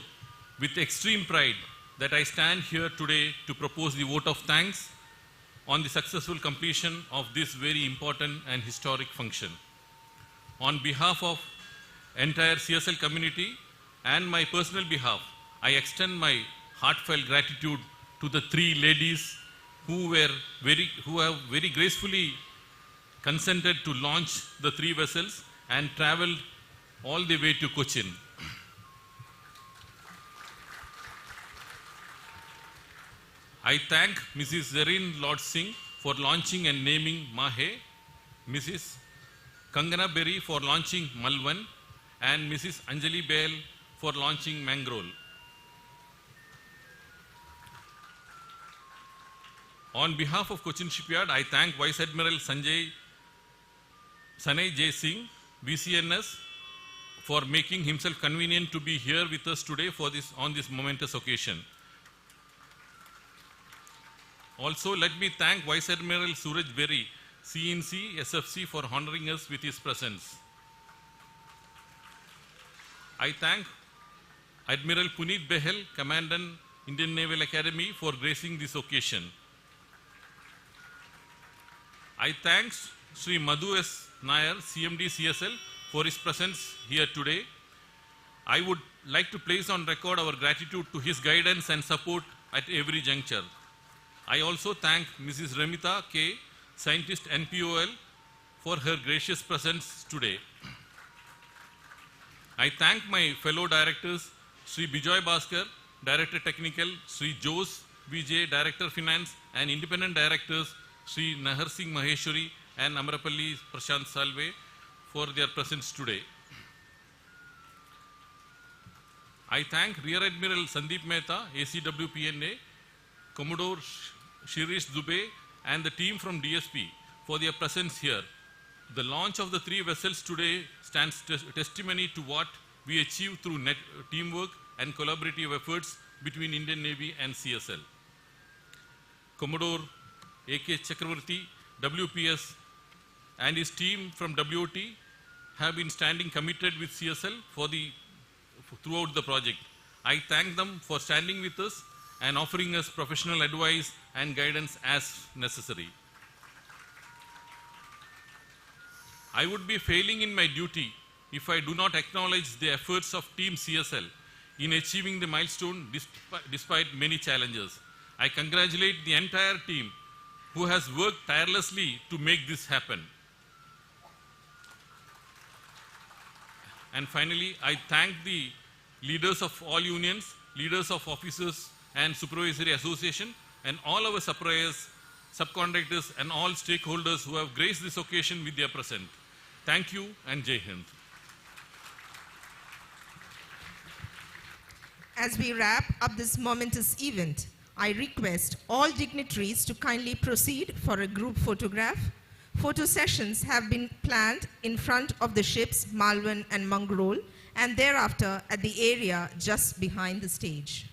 with extreme pride that I stand here today to propose the vote of thanks on the successful completion of this very important and historic function. On behalf of entire CSL community and my personal behalf, I extend my heartfelt gratitude to the 3 ladies who have very gracefully consented to launch the 3 vessels and traveled all the way to Cochin. I thank Mrs. Zareen Lord Singh for launching and naming Mahe, Mrs. Kangana Berry for launching Malwan, and Mrs. Anjali Bail for launching Mangrove. On behalf of Cochin Shipyard, I thank Vice Admiral Sanay J. Singh, VCNS, for making himself convenient to be here with us today on this momentous occasion. Also, let me thank Vice Admiral Suraj Berry, CNC, SFC, for honoring us with his presence. I thank Admiral Puneet Behel, Commandant, Indian Naval Academy, for gracing this occasion. I thank Sri Madhu S. Nair, CMD CSL, for his presence here today. I would like to place on record our gratitude to his guidance and support at every juncture. I also thank Mrs. Ramita K., Scientist NPOL, for her gracious presence today. I thank my fellow directors, Sri Bijoy Bhaskar, Director Technical, Sri Jose Vijay, Director Finance, and independent directors, Sri Nahar Singh Maheshwari and Amrapalli Prashant Salve, for their presence today. I thank Rear Admiral Sandeep Mehta, ACW PNA, Commodore Shirish Dubey, and the team from DSP for their presence here. The launch of the 3 vessels today stands testimony to what we achieve through teamwork and collaborative efforts between Indian Navy and CSL. Commodore A.K. Chakravarti, WPS, and his team from WOT have been standing committed with CSL throughout the project. I thank them for standing with us and offering us professional advice and guidance as necessary. I would be failing in my duty if I do not acknowledge the efforts of Team CSL in achieving the milestone despite many challenges. I congratulate the entire team who has worked tirelessly to make this happen. And finally, I thank the leaders of all unions, leaders of officers and supervisory association, and all our suppliers, subcontractors, and all stakeholders who have graced this occasion with their presence. Thank you, and Jai Hind. As we wrap up this momentous event, I request all dignitaries to kindly proceed for a group photograph. Photo sessions have been planned in front of the ships Malwan and Mangrove, and thereafter at the area just behind the stage.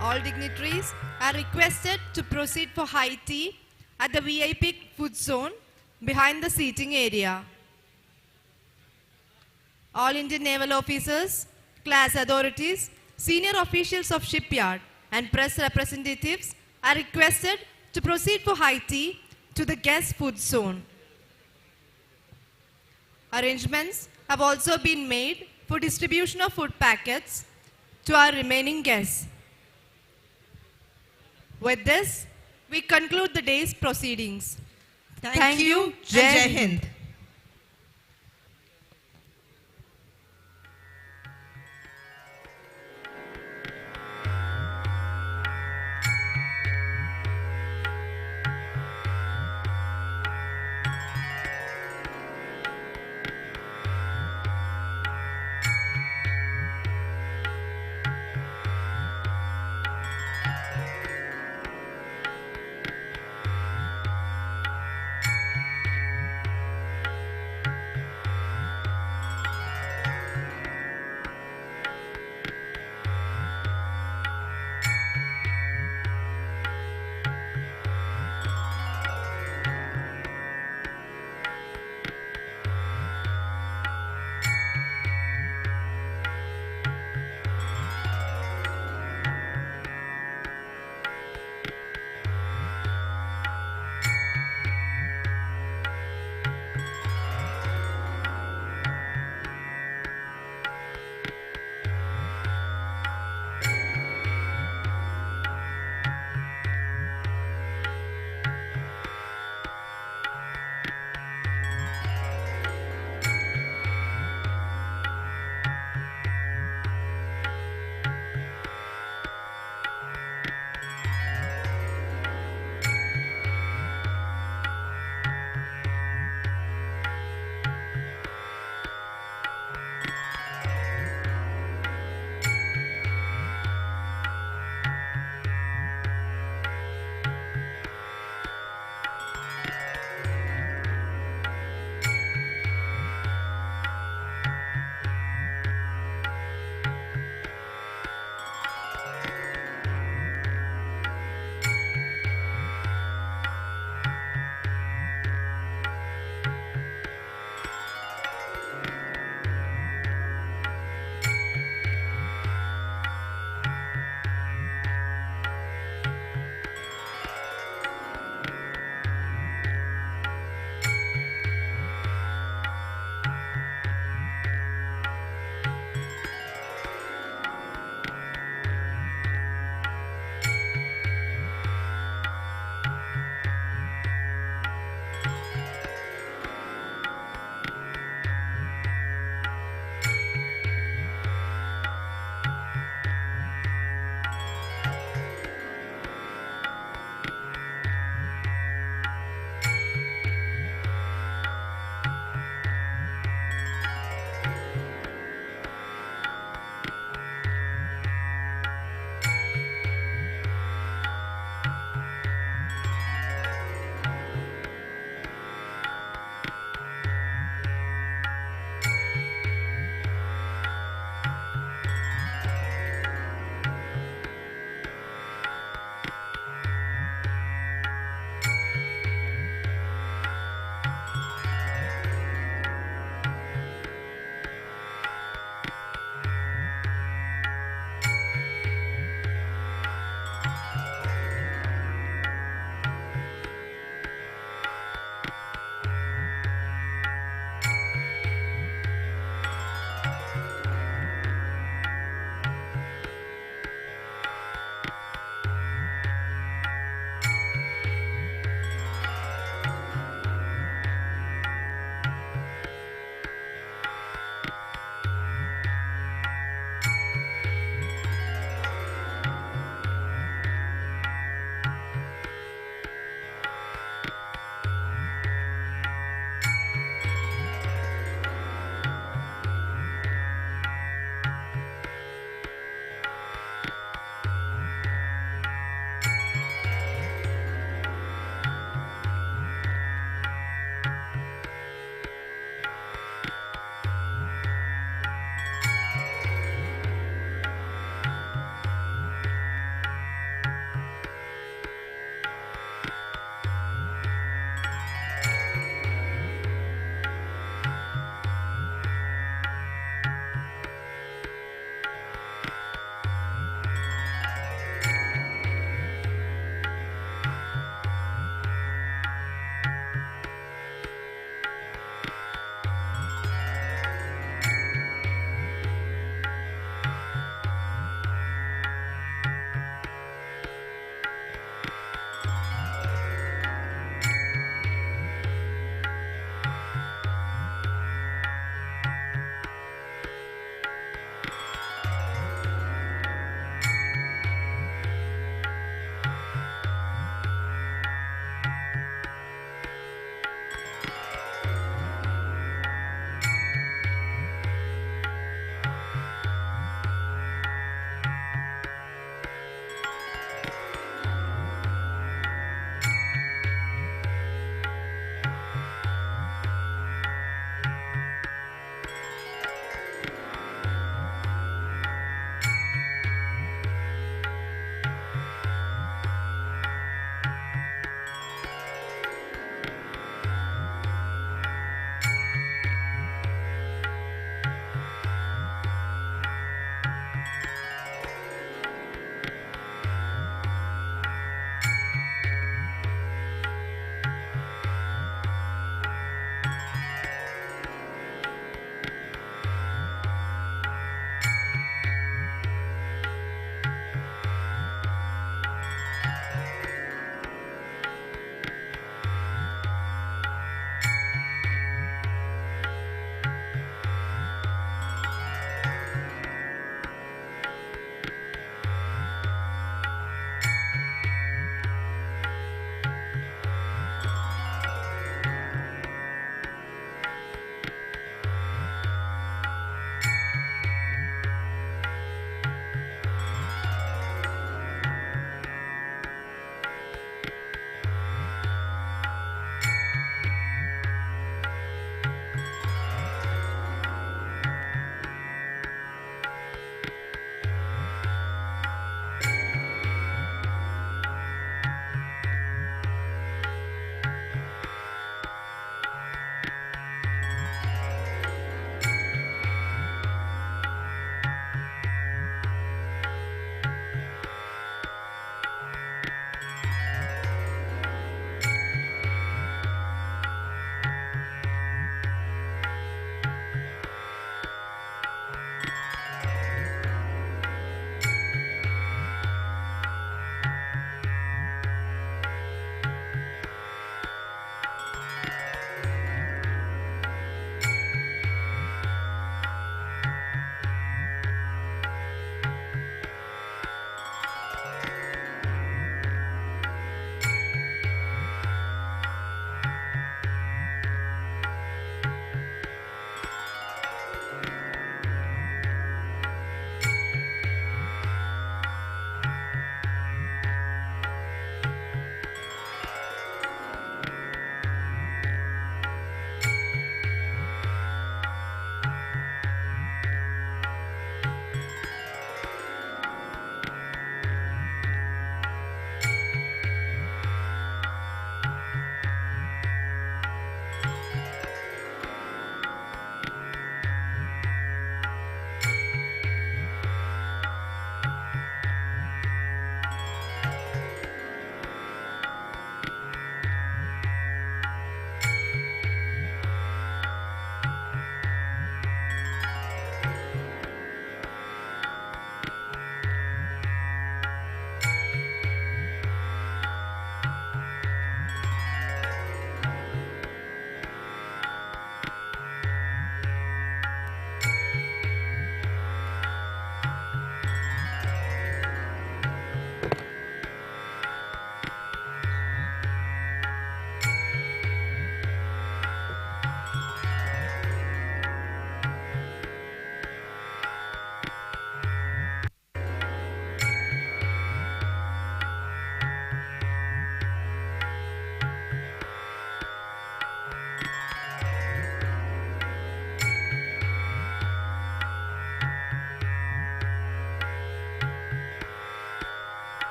All dignitaries are requested to proceed for high tea at the VIP food zone behind the seating area. All Indian naval officers, class authorities, senior officials of shipyard and press representatives are requested to proceed for high tea to the guest food zone. Arrangements have also been made for distribution of food packets to our remaining guests. With this, we conclude the day's proceedings. Thank you. Jai Hind.